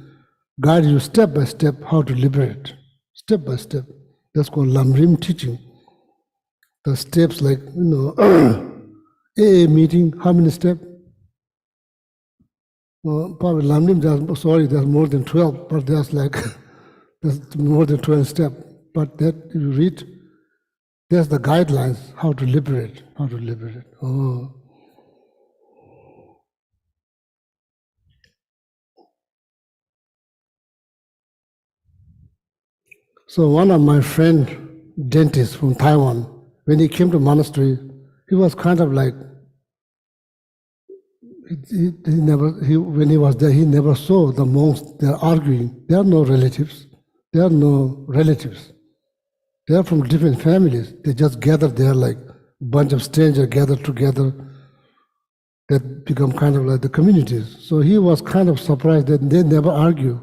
guide you step by step how to liberate. Step by step. That's called Lamrim teaching. The steps like, AA meeting, how many steps? Well, probably Lamrim, there's more than 12, but there's more than 12 steps. But that you read, there's the guidelines, how to liberate. Oh. So one of my friend, dentist from Taiwan, when he came to monastery, he was kind of like, when he was there, he never saw the monks, they're arguing. There are no relatives. They are from different families. They just gather there like a bunch of strangers gathered together that become kind of like the communities. So he was kind of surprised that they never argue.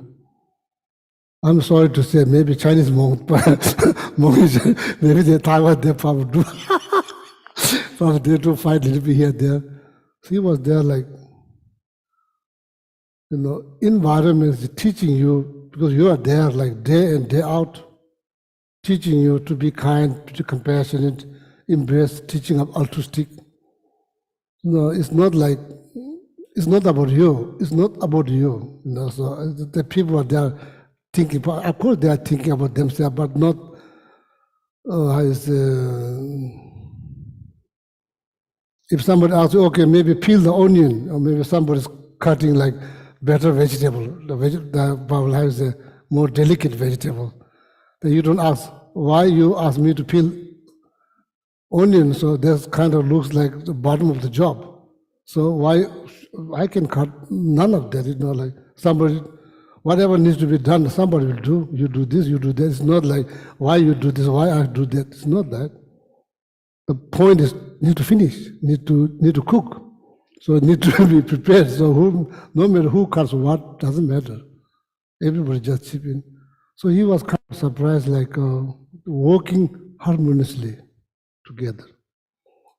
I'm sorry to say, maybe Chinese monks, but maybe they Taiwan, they probably do. Probably they do fight a little bit here, there. So he was there like, environment is teaching you, because you are there like day in, day out, teaching you to be kind, to be compassionate, embrace teaching of altruistic. No, it's not about you. It's not about you. So the people are there thinking, of course they are thinking about themselves, but not, if somebody asks you, okay, maybe peel the onion, or maybe somebody's cutting like better vegetable, the Bible has a more delicate vegetable, then you don't ask, why you ask me to peel onion, so that kind of looks like the bottom of the job. So why I can cut none of that? You know, like somebody, whatever needs to be done, somebody will do. You do this, you do that. It's not like why you do this, why I do that. It's not that. The point is need to finish, need to cook. So need to be prepared. So no matter who cuts what, doesn't matter. Everybody just chip in. So he was kind of surprised, like working harmoniously together.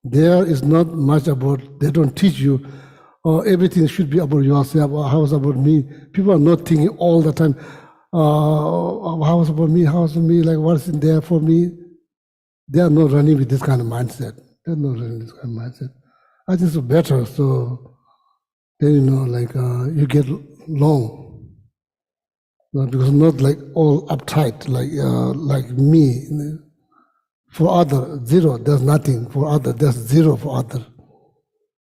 There is not much about, they don't teach you, everything should be about yourself, or how it's about me. People are not thinking all the time, how it's about me, how it's about me, like what's in there for me. They are not running with this kind of mindset. They're not running with this kind of mindset. I think it's better, so then like you get long. Because not like all uptight, like me. For other, zero, there's nothing. For other, there's zero for other.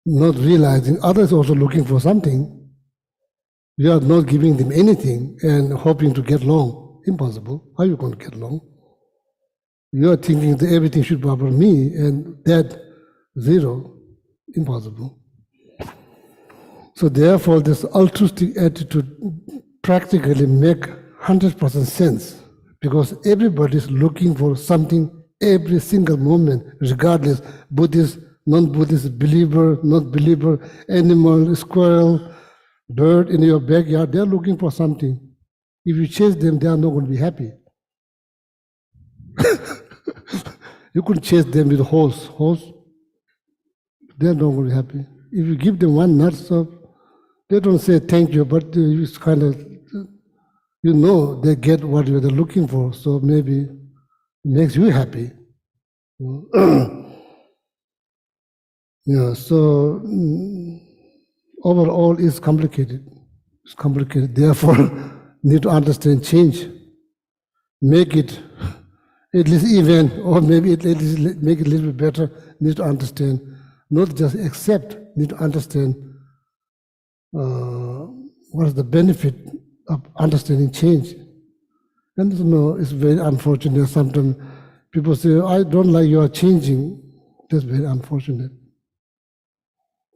Not realizing others also looking for something. You are not giving them anything and hoping to get along. Impossible. How are you going to get along? You are thinking that everything should be about me and that zero. Impossible. So therefore, this altruistic attitude practically make 100% sense, because everybody is looking for something every single moment, regardless Buddhist, non-Buddhist, believer, not believer, animal, squirrel, bird in your backyard, they're looking for something. If you chase them, they are not going to be happy. You could chase them with a horse, they're not going to be happy. If you give them one nut, so they don't say thank you, but it's kind of, they get what they're looking for, so maybe it makes you happy. So overall it's complicated. It's complicated, therefore need to understand change. Make it at least even, or maybe at least make it a little bit better, need to understand. Not just accept, need to understand what is the benefit of understanding change. And it's very unfortunate. Sometimes people say, I don't like you are changing. That's very unfortunate.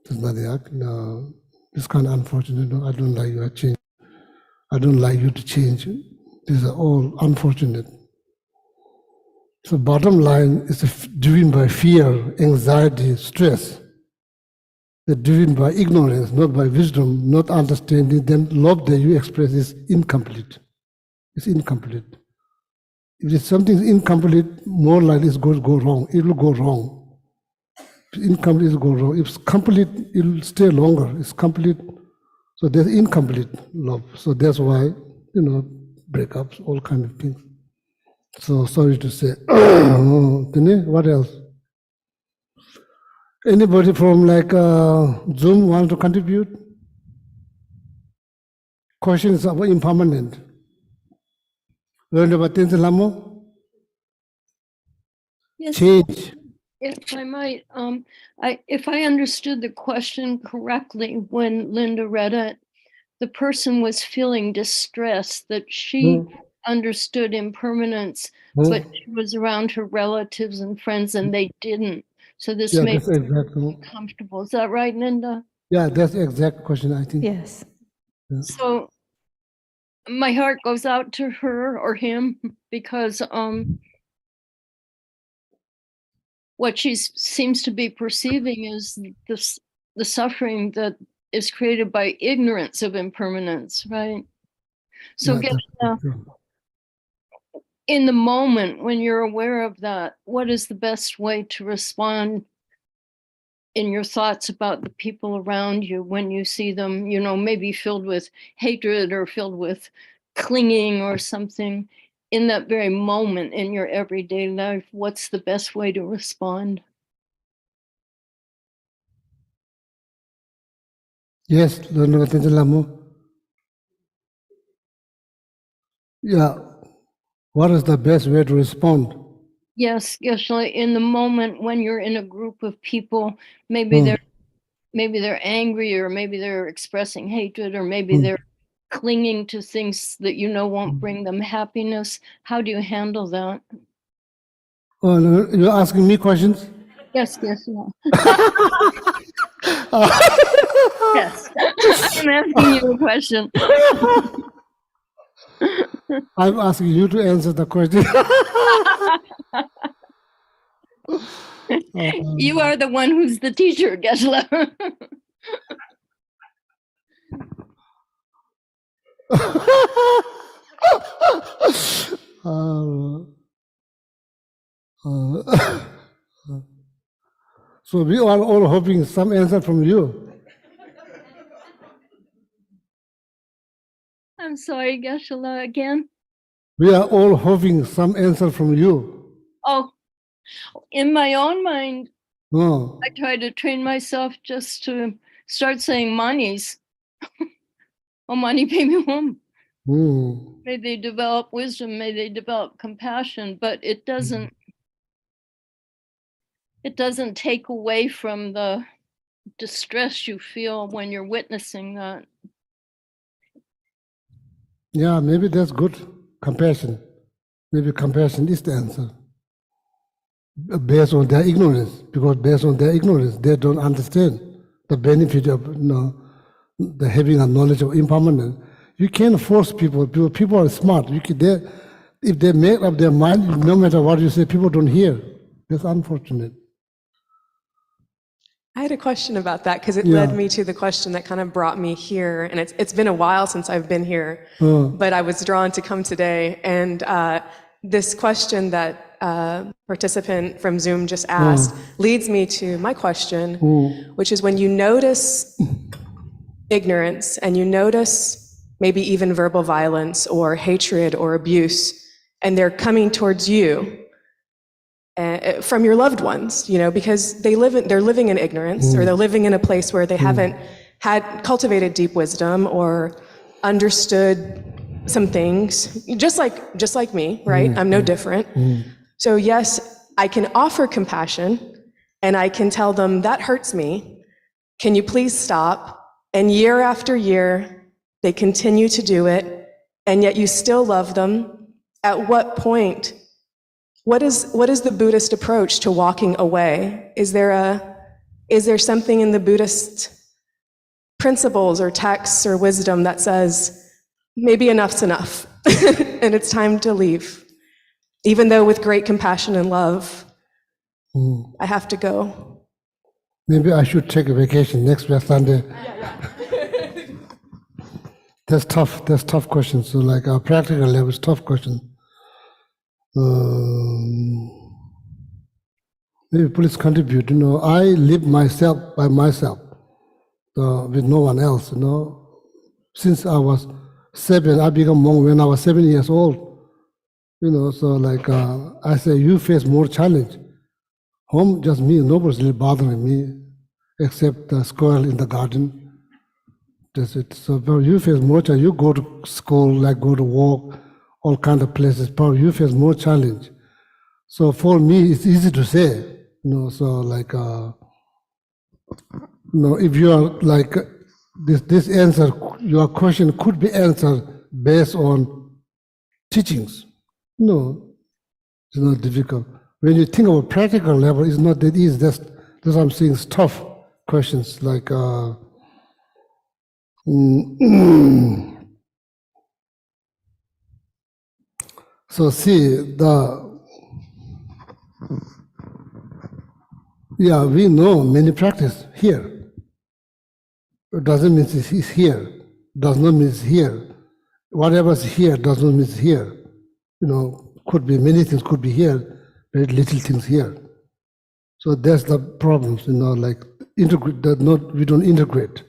There's nothing, no, it's kind of unfortunate. No, I don't like you are changing. I don't like you to change. These are all unfortunate. So bottom line is driven by fear, anxiety, stress. They're driven by ignorance, not by wisdom, not understanding. Then love that you express is incomplete. It's incomplete. If something is incomplete, more likely it's going to go wrong. It will go wrong. If it's incomplete, it will go wrong. If it's complete, it will stay longer. It's complete. So there's incomplete love. So that's why, breakups, all kind of things. So sorry to say. What else? Anybody from Zoom want to contribute? Questions about impermanent. Yes, Change. if I might, if I understood the question correctly, when Linda read it, the person was feeling distressed that she understood impermanence, but she was around her relatives and friends and they didn't. So this Yeah, made that's exactly. her comfortable. Is that right, Linda? Yeah, that's the exact question, I think. Yes. So my heart goes out to her or him because what she seems to be perceiving is the suffering that is created by ignorance of impermanence, right? So Yeah, in the moment when you're aware of that, what is the best way to respond in your thoughts about the people around you when you see them, maybe filled with hatred or filled with clinging or something? In that very moment in your everyday life, what's the best way to respond? Yes, yeah. What is the best way to respond? Yes, Geshe, in the moment when you're in a group of people, maybe they're angry, or maybe they're expressing hatred, or maybe they're clinging to things that won't bring them happiness. How do you handle that? Oh, you're asking me questions? Yes. Yes. I'm asking you a question. I'm asking you to answer the question. You are the one who's the teacher, Geshe. So we are all hoping some answer from you. I'm sorry, Geshe, again. We are all hoping some answer from you. Oh, in my own mind, No. I try to train myself just to start saying manis. Oh, mani pay home. May they develop wisdom, may they develop compassion, but it doesn't take away from the distress you feel when you're witnessing that. Yeah, maybe that's good. Compassion. Maybe compassion is the answer. Based on their ignorance, because based on their ignorance, they don't understand the benefit of the having a knowledge of impermanence. You can't force people. People are smart. If they make up their mind, no matter what you say, people don't hear. That's unfortunate. I had a question about that because it led me to the question that kind of brought me here. And it's been a while since I've been here, but I was drawn to come today. And this question that participant from Zoom just asked leads me to my question, which is when you notice ignorance and you notice maybe even verbal violence or hatred or abuse, and they're coming towards you, from your loved ones, because they're living in ignorance, or they're living in a place where they haven't had cultivated deep wisdom or understood some things, just like me, right? I'm no different. So yes, I can offer compassion, and I can tell them that hurts me. Can you please stop? And year after year, they continue to do it, and yet you still love them. At what point? What is the Buddhist approach to walking away? Is there something in the Buddhist principles or texts or wisdom that says, maybe enough's enough, and it's time to leave? Even though with great compassion and love, I have to go. Maybe I should take a vacation next Sunday. That's tough questions. So like our practical level is tough question. Maybe please contribute. I live myself by myself, with no one else. Since I was 7, I became monk when I was 7 years old. So like I say, you face more challenge. Home, just me. Nobody's really bothering me, except the squirrel in the garden. That's it. So you face more challenge. You go to school, like go to work, all kind of places. Probably you face more challenge. So for me, it's easy to say. So like, if you are like this answer, your question could be answered based on teachings. It's not difficult. When you think about practical level, it's not that easy. That's what I'm saying. It's tough questions like. So see we know many practice here. It doesn't mean it's here. Does not mean it's here. Whatever's here does not mean it's here. Could be many things could be here, very little things here. So that's the problems. Like integrate. That not we don't integrate.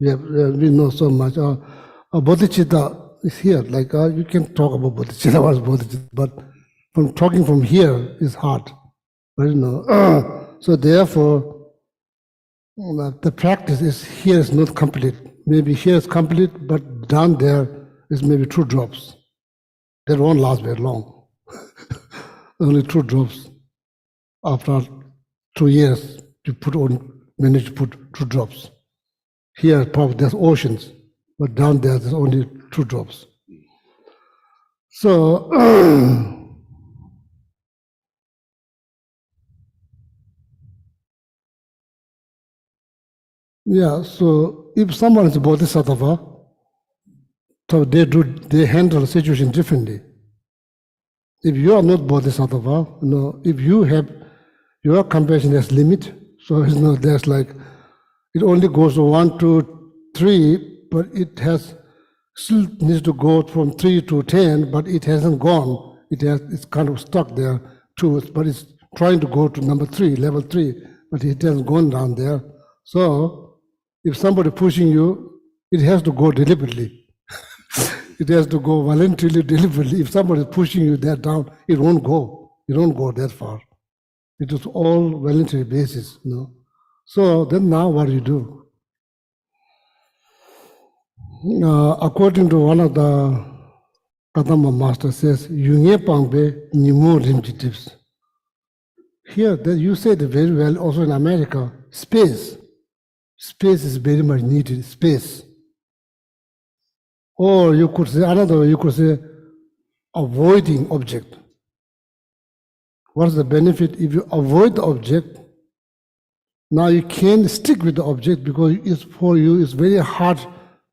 We know so much. Bodhicitta is here. Like you can talk about bodhicitta, what's bodhicitta, but from talking from here is hard. But, so therefore, the practice is here is not complete. Maybe here is complete, but down there is maybe 2 drops. That won't last very long. Only 2 drops. After 2 years, you manage to put 2 drops. Here, probably there's oceans, but down there's only 2 drops. So, Yeah, so if someone is a bodhisattva, so they handle the situation differently. If you are not bodhisattva, if you have your compassion has limit, so there's like it only goes to 1, 2, 3, but it has still needs to go from 3 to 10, but it hasn't gone. It's kind of stuck there too, but it's trying to go to number 3, level 3, but it hasn't gone down there. So if somebody pushing you, it has to go deliberately. It has to go voluntarily, deliberately. If somebody is pushing you that down, it won't go. It won't go that far. It is all voluntary basis, So then now what do you do? According to one of the Kadamba master says, Yunye Pangbe Nimu Rimjitips. Here, you said very well, also in America, space. Space is very much needed, space. Or you could say, another way, you could say, avoiding object. What's the benefit if you avoid the object? Now you can't stick with the object because for you it's very hard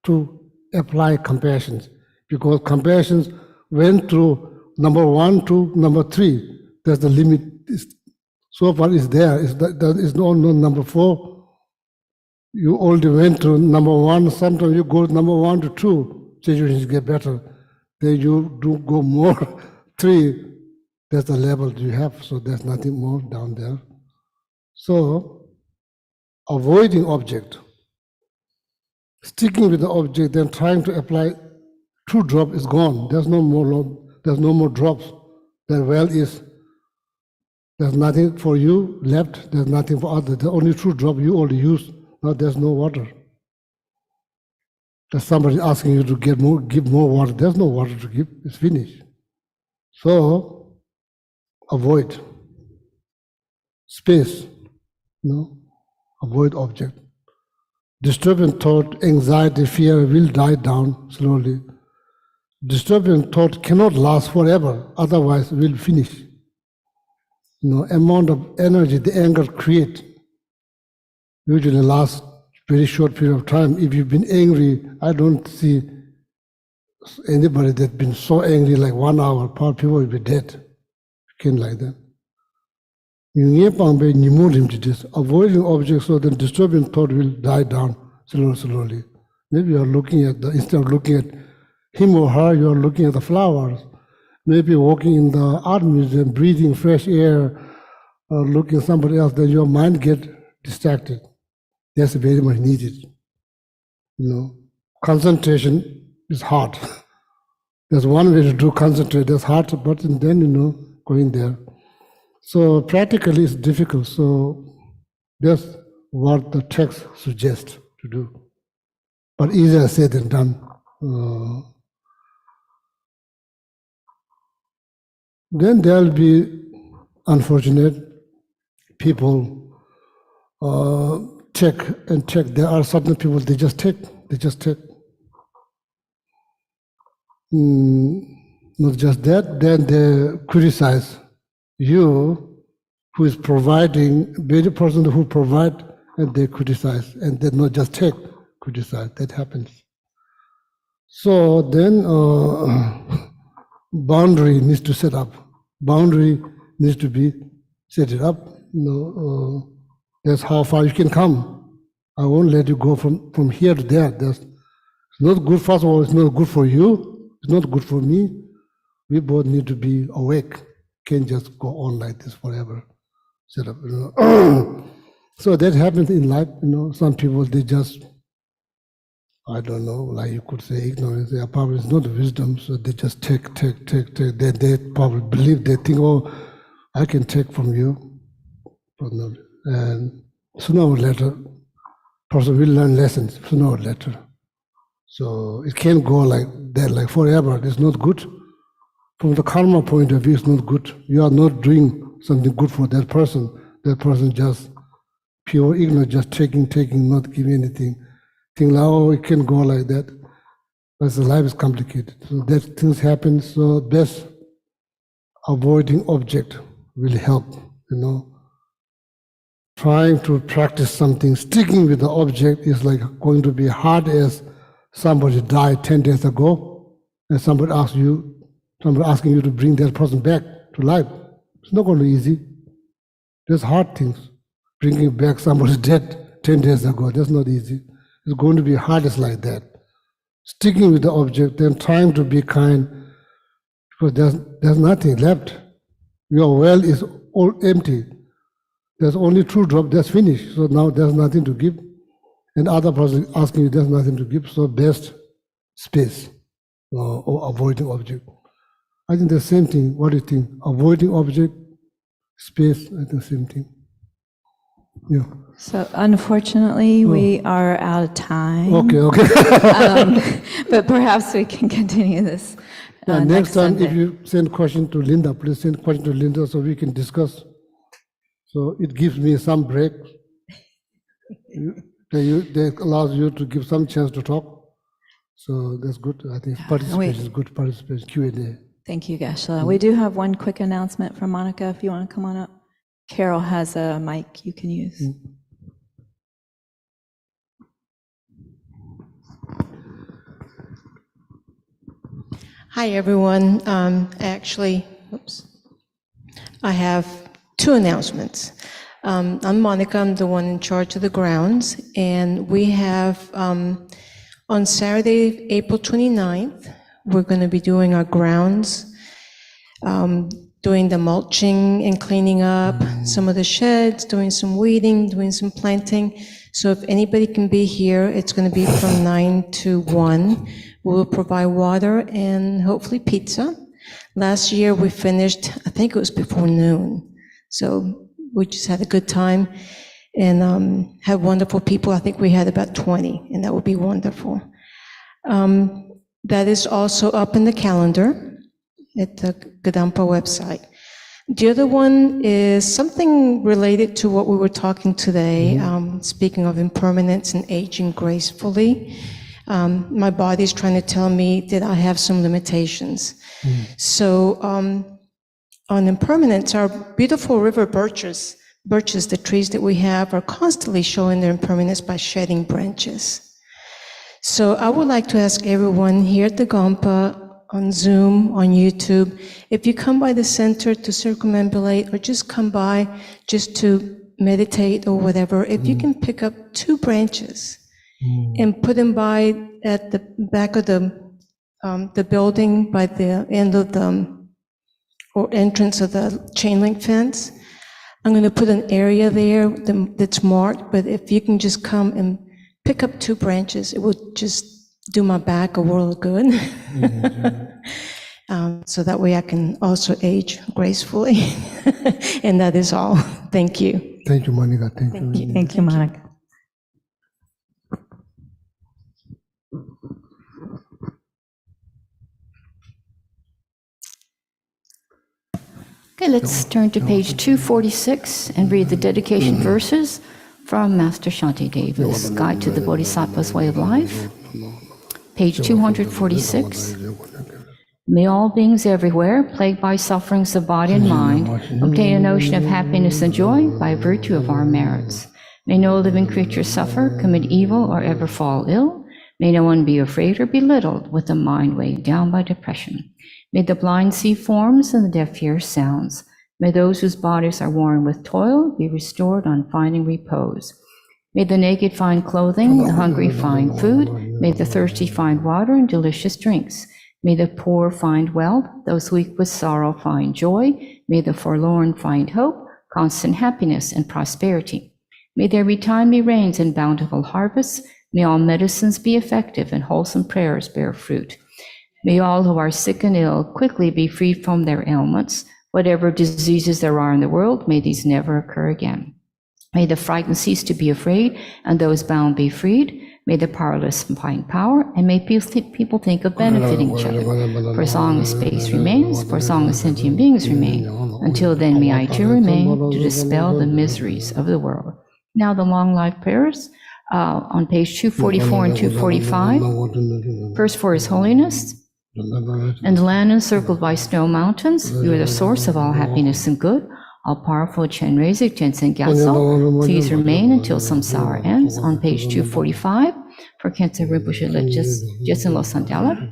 to apply compassion, because compassion went through number 1 to number 3. That's the limit. So far is there. There is no number 4. You already went to number 1. Sometimes you go number 1 to 2. Situations get better. Then you do go more 3. That's the level you have. So there's nothing more down there. So avoiding object, sticking with the object, then trying to apply 2 drop is gone. There's no more drops. The well is, there's nothing for you left, there's nothing for others. The only 2 drop you already used. Now there's no water. There's somebody asking you to give more water. There's no water to give, it's finished. So avoid space, avoid object. Disturbing thought, anxiety, fear will die down slowly. Disturbing thought cannot last forever, otherwise it will finish. Amount of energy the anger creates usually lasts very short period of time. If you've been angry, I don't see anybody that's been so angry like 1 hour, people will be dead. Can't like that. Avoiding objects so that disturbing thought will die down slowly. Maybe you are looking at instead of looking at him or her, you are looking at the flowers. Maybe walking in the art museum, breathing fresh air, or looking at somebody else, then your mind gets distracted. That's very much needed. Concentration is hard. There's one way to do concentrate, that's hard, but then, going there. So practically it's difficult, so that's what the text suggests to do. But easier said than done. Then there'll be unfortunate people check. There are certain people, they just take. Not just that, then they criticize you, who is providing, very person who provide, and they criticize, and they not just take, criticize. That happens. So then boundary needs to set up. Boundary needs to be set it up. That's how far you can come. I won't let you go from here to there. It's not good. First of all, it's not good for you. It's not good for me. We both need to be awake. Can't just go on like this forever. Set up. So that happens in life. Some people, they just, I don't know, like you could say ignorance. They probably it's not wisdom, so they just take. They probably believe, they think, oh, I can take from you. And sooner or later, person will learn lessons, sooner or later. So it can't go like that, like forever. It's not good. From the karma point of view, it's not good. You are not doing something good for that person. That person just pure ignorance, just taking, not giving anything. Think, oh, it can go like that. But the life is complicated. So that things happen. So best avoiding object will help. trying to practice something, sticking with the object is like going to be hard as somebody died 10 days ago, and somebody asking you to bring that person back to life. It's not going to be easy. There's hard things. Bringing back somebody dead 10 days ago, that's not easy. It's going to be hardest like that. Sticking with the object, then trying to be kind, because there's nothing left. Your well is all empty. There's only 2 drops, that's finished. So now there's nothing to give. And other person asking you, there's nothing to give. So best space or avoiding object. I think the same thing. What do you think? Avoiding object, space, I think the same thing. Yeah. So unfortunately, we are out of time. Okay. But perhaps we can continue this Next time, Sunday. if you send question to Linda, please send question to Linda so we can discuss. So it gives me some break. That allows you to give some chance to talk. So that's good. I think participation is good participation, Q&A. Thank you, Geshe. We do have one quick announcement from Monica, if you want to come on up. Carol has a mic you can use. Hi, everyone. Actually, I have 2 announcements. I'm Monica. I'm the one in charge of the grounds. And we have, on Saturday, April 29th, we're going to be doing our grounds, doing the mulching and cleaning up some of the sheds, doing some weeding, doing some planting. So if anybody can be here, it's going to be from 9 to 1. We'll provide water and hopefully pizza. Last year we finished, I think it was before noon. So we just had a good time and had wonderful people. I think we had about 20, and that would be wonderful. That is also up in the calendar at the Gadampa website. The other one is something related to what we were talking today, speaking of impermanence and aging gracefully. My body's trying to tell me that I have some limitations. So on impermanence, our beautiful river birches, the trees that we have, are constantly showing their impermanence by shedding branches. So I would like to ask everyone here at the Gampa, on Zoom, on YouTube, if you come by the center to circumambulate or just come by just to meditate or whatever, if you can pick up 2 branches and put them by at the back of the building by the end of the or entrance of the chain link fence. I'm going to put an area there that's marked, but if you can just come and pick up 2 branches, it would just do my back a world of good. So that way I can also age gracefully. And that is all. Thank you. Thank you, Monica. Thank you. Thank you, Monica. Okay, let's turn to page 246 and read the dedication verses from Master Shantideva's Guide to the Bodhisattva's Way of Life. Page 246. May all beings everywhere, plagued by sufferings of body and mind, obtain a notion of happiness and joy by virtue of our merits. May no living creature suffer, commit evil, or ever fall ill. May no one be afraid or belittled with a mind weighed down by depression. May the blind see forms and the deaf hear sounds. May those whose bodies are worn with toil be restored on finding repose. May the naked find clothing, the hungry find food. May the thirsty find water and delicious drinks. May the poor find wealth, those weak with sorrow find joy. May the forlorn find hope, constant happiness and prosperity. May there be timely rains and bountiful harvests. May all medicines be effective and wholesome prayers bear fruit. May all who are sick and ill quickly be freed from their ailments. Whatever diseases there are in the world, may these never occur again. May the frightened cease to be afraid, and those bound be freed. May the powerless find power, and may people think of benefiting each other. For as long as space remains, for as long as sentient beings remain, until then may I too remain to dispel the miseries of the world. Now the long life prayers on page 244 and 245. First for His Holiness. And the land encircled by snow mountains, you are the source of all happiness and good. All powerful Chen Rezik Jensen Gyatso, please remain until samsara ends. On page 245, for Khyentse Rinpoche Jetsen Losang Delek.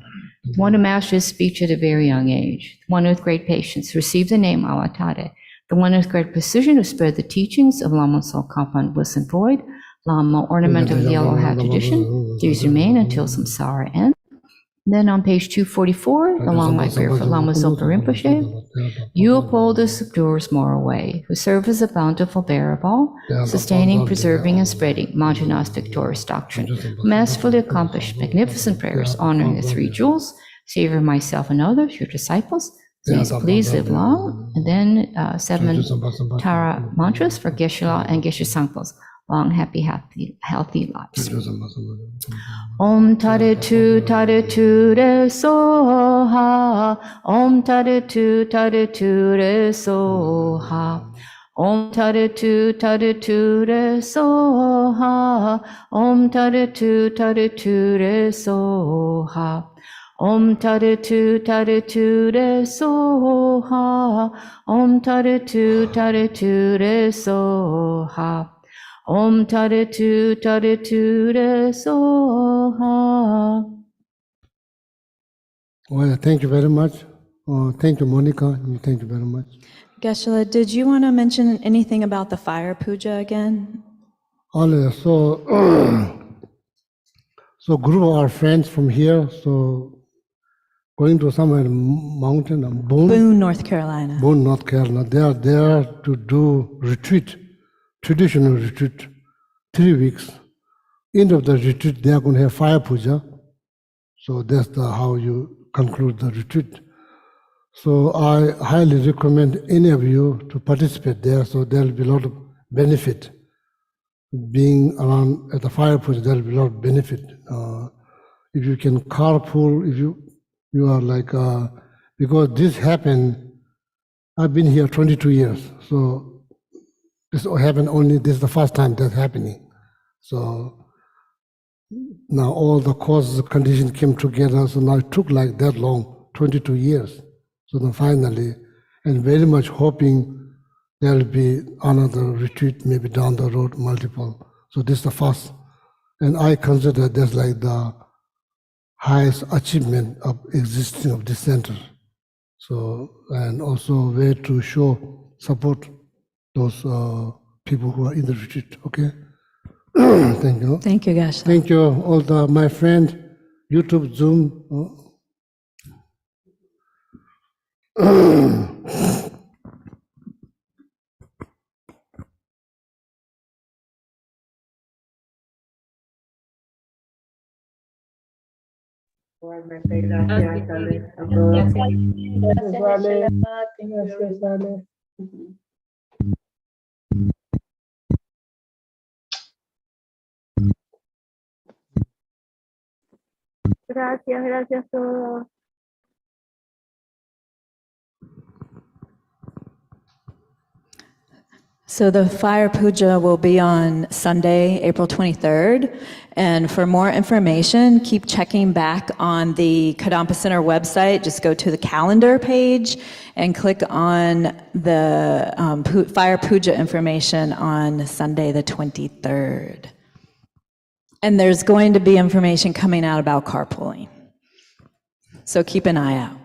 One who masters speech at a very young age, one with great patience, received the name Alatare. The one with great precision who spread the teachings of Lama Sol Kampan Bliss and Void, Lama Ornament of the Yellow Hat Tradition, please remain until samsara ends. Then on page 244, the long life prayer for Lama Zopa Rinpoche. You uphold the subduer's moral way, who serve as a bountiful bearer of all, sustaining, preserving, and spreading Majana's victorious doctrine. Masterfully accomplished magnificent prayers honoring the three jewels, savor myself and others, your disciples. Please live long. And then 7 Tara mantras for Geshe and Geshe Sangpos. Long, happy, healthy lives. Om Tare Tu Re Soha. Om Tare Tu Re Soha. Om Tare Tu Re Soha. Om Tare Tu Re Soha. Om Tare Tu Re Soha. Om Tare Tu Re Soha. Om Tare Tu Re Soha. Well, thank you very much. Thank you, Monica. Thank you very much. Geshe, did you want to mention anything about the fire puja again? So group of our friends from here, so going to somewhere mountain, Boone, North Carolina. Boone, North Carolina. They are there to do retreat, traditional retreat, 3 weeks. End of the retreat, they are going to have fire puja. So that's how you conclude the retreat. So I highly recommend any of you to participate there. So there will be a lot of benefit. Being around at the fire puja, there will be a lot of benefit. If you can carpool, if you are like, because this happened, I've been here 22 years. So this happened only, this is the first time that's happening. So now all the causes, conditions came together. So now it took like that long, 22 years. So then finally, and very much hoping there will be another retreat, maybe down the road, multiple. So this is the first. And I consider that's like the highest achievement of existing of this center. So, and also way to show support those people who are in the retreat, okay? Thank you. Thank you, Geshe. Thank you, all my friends, YouTube, Zoom. Gracias. So the fire puja will be on Sunday, April 23rd. And for more information, keep checking back on the Kadampa Center website. Just go to the calendar page and click on the fire puja information on Sunday the 23rd. And there's going to be information coming out about carpooling. So keep an eye out.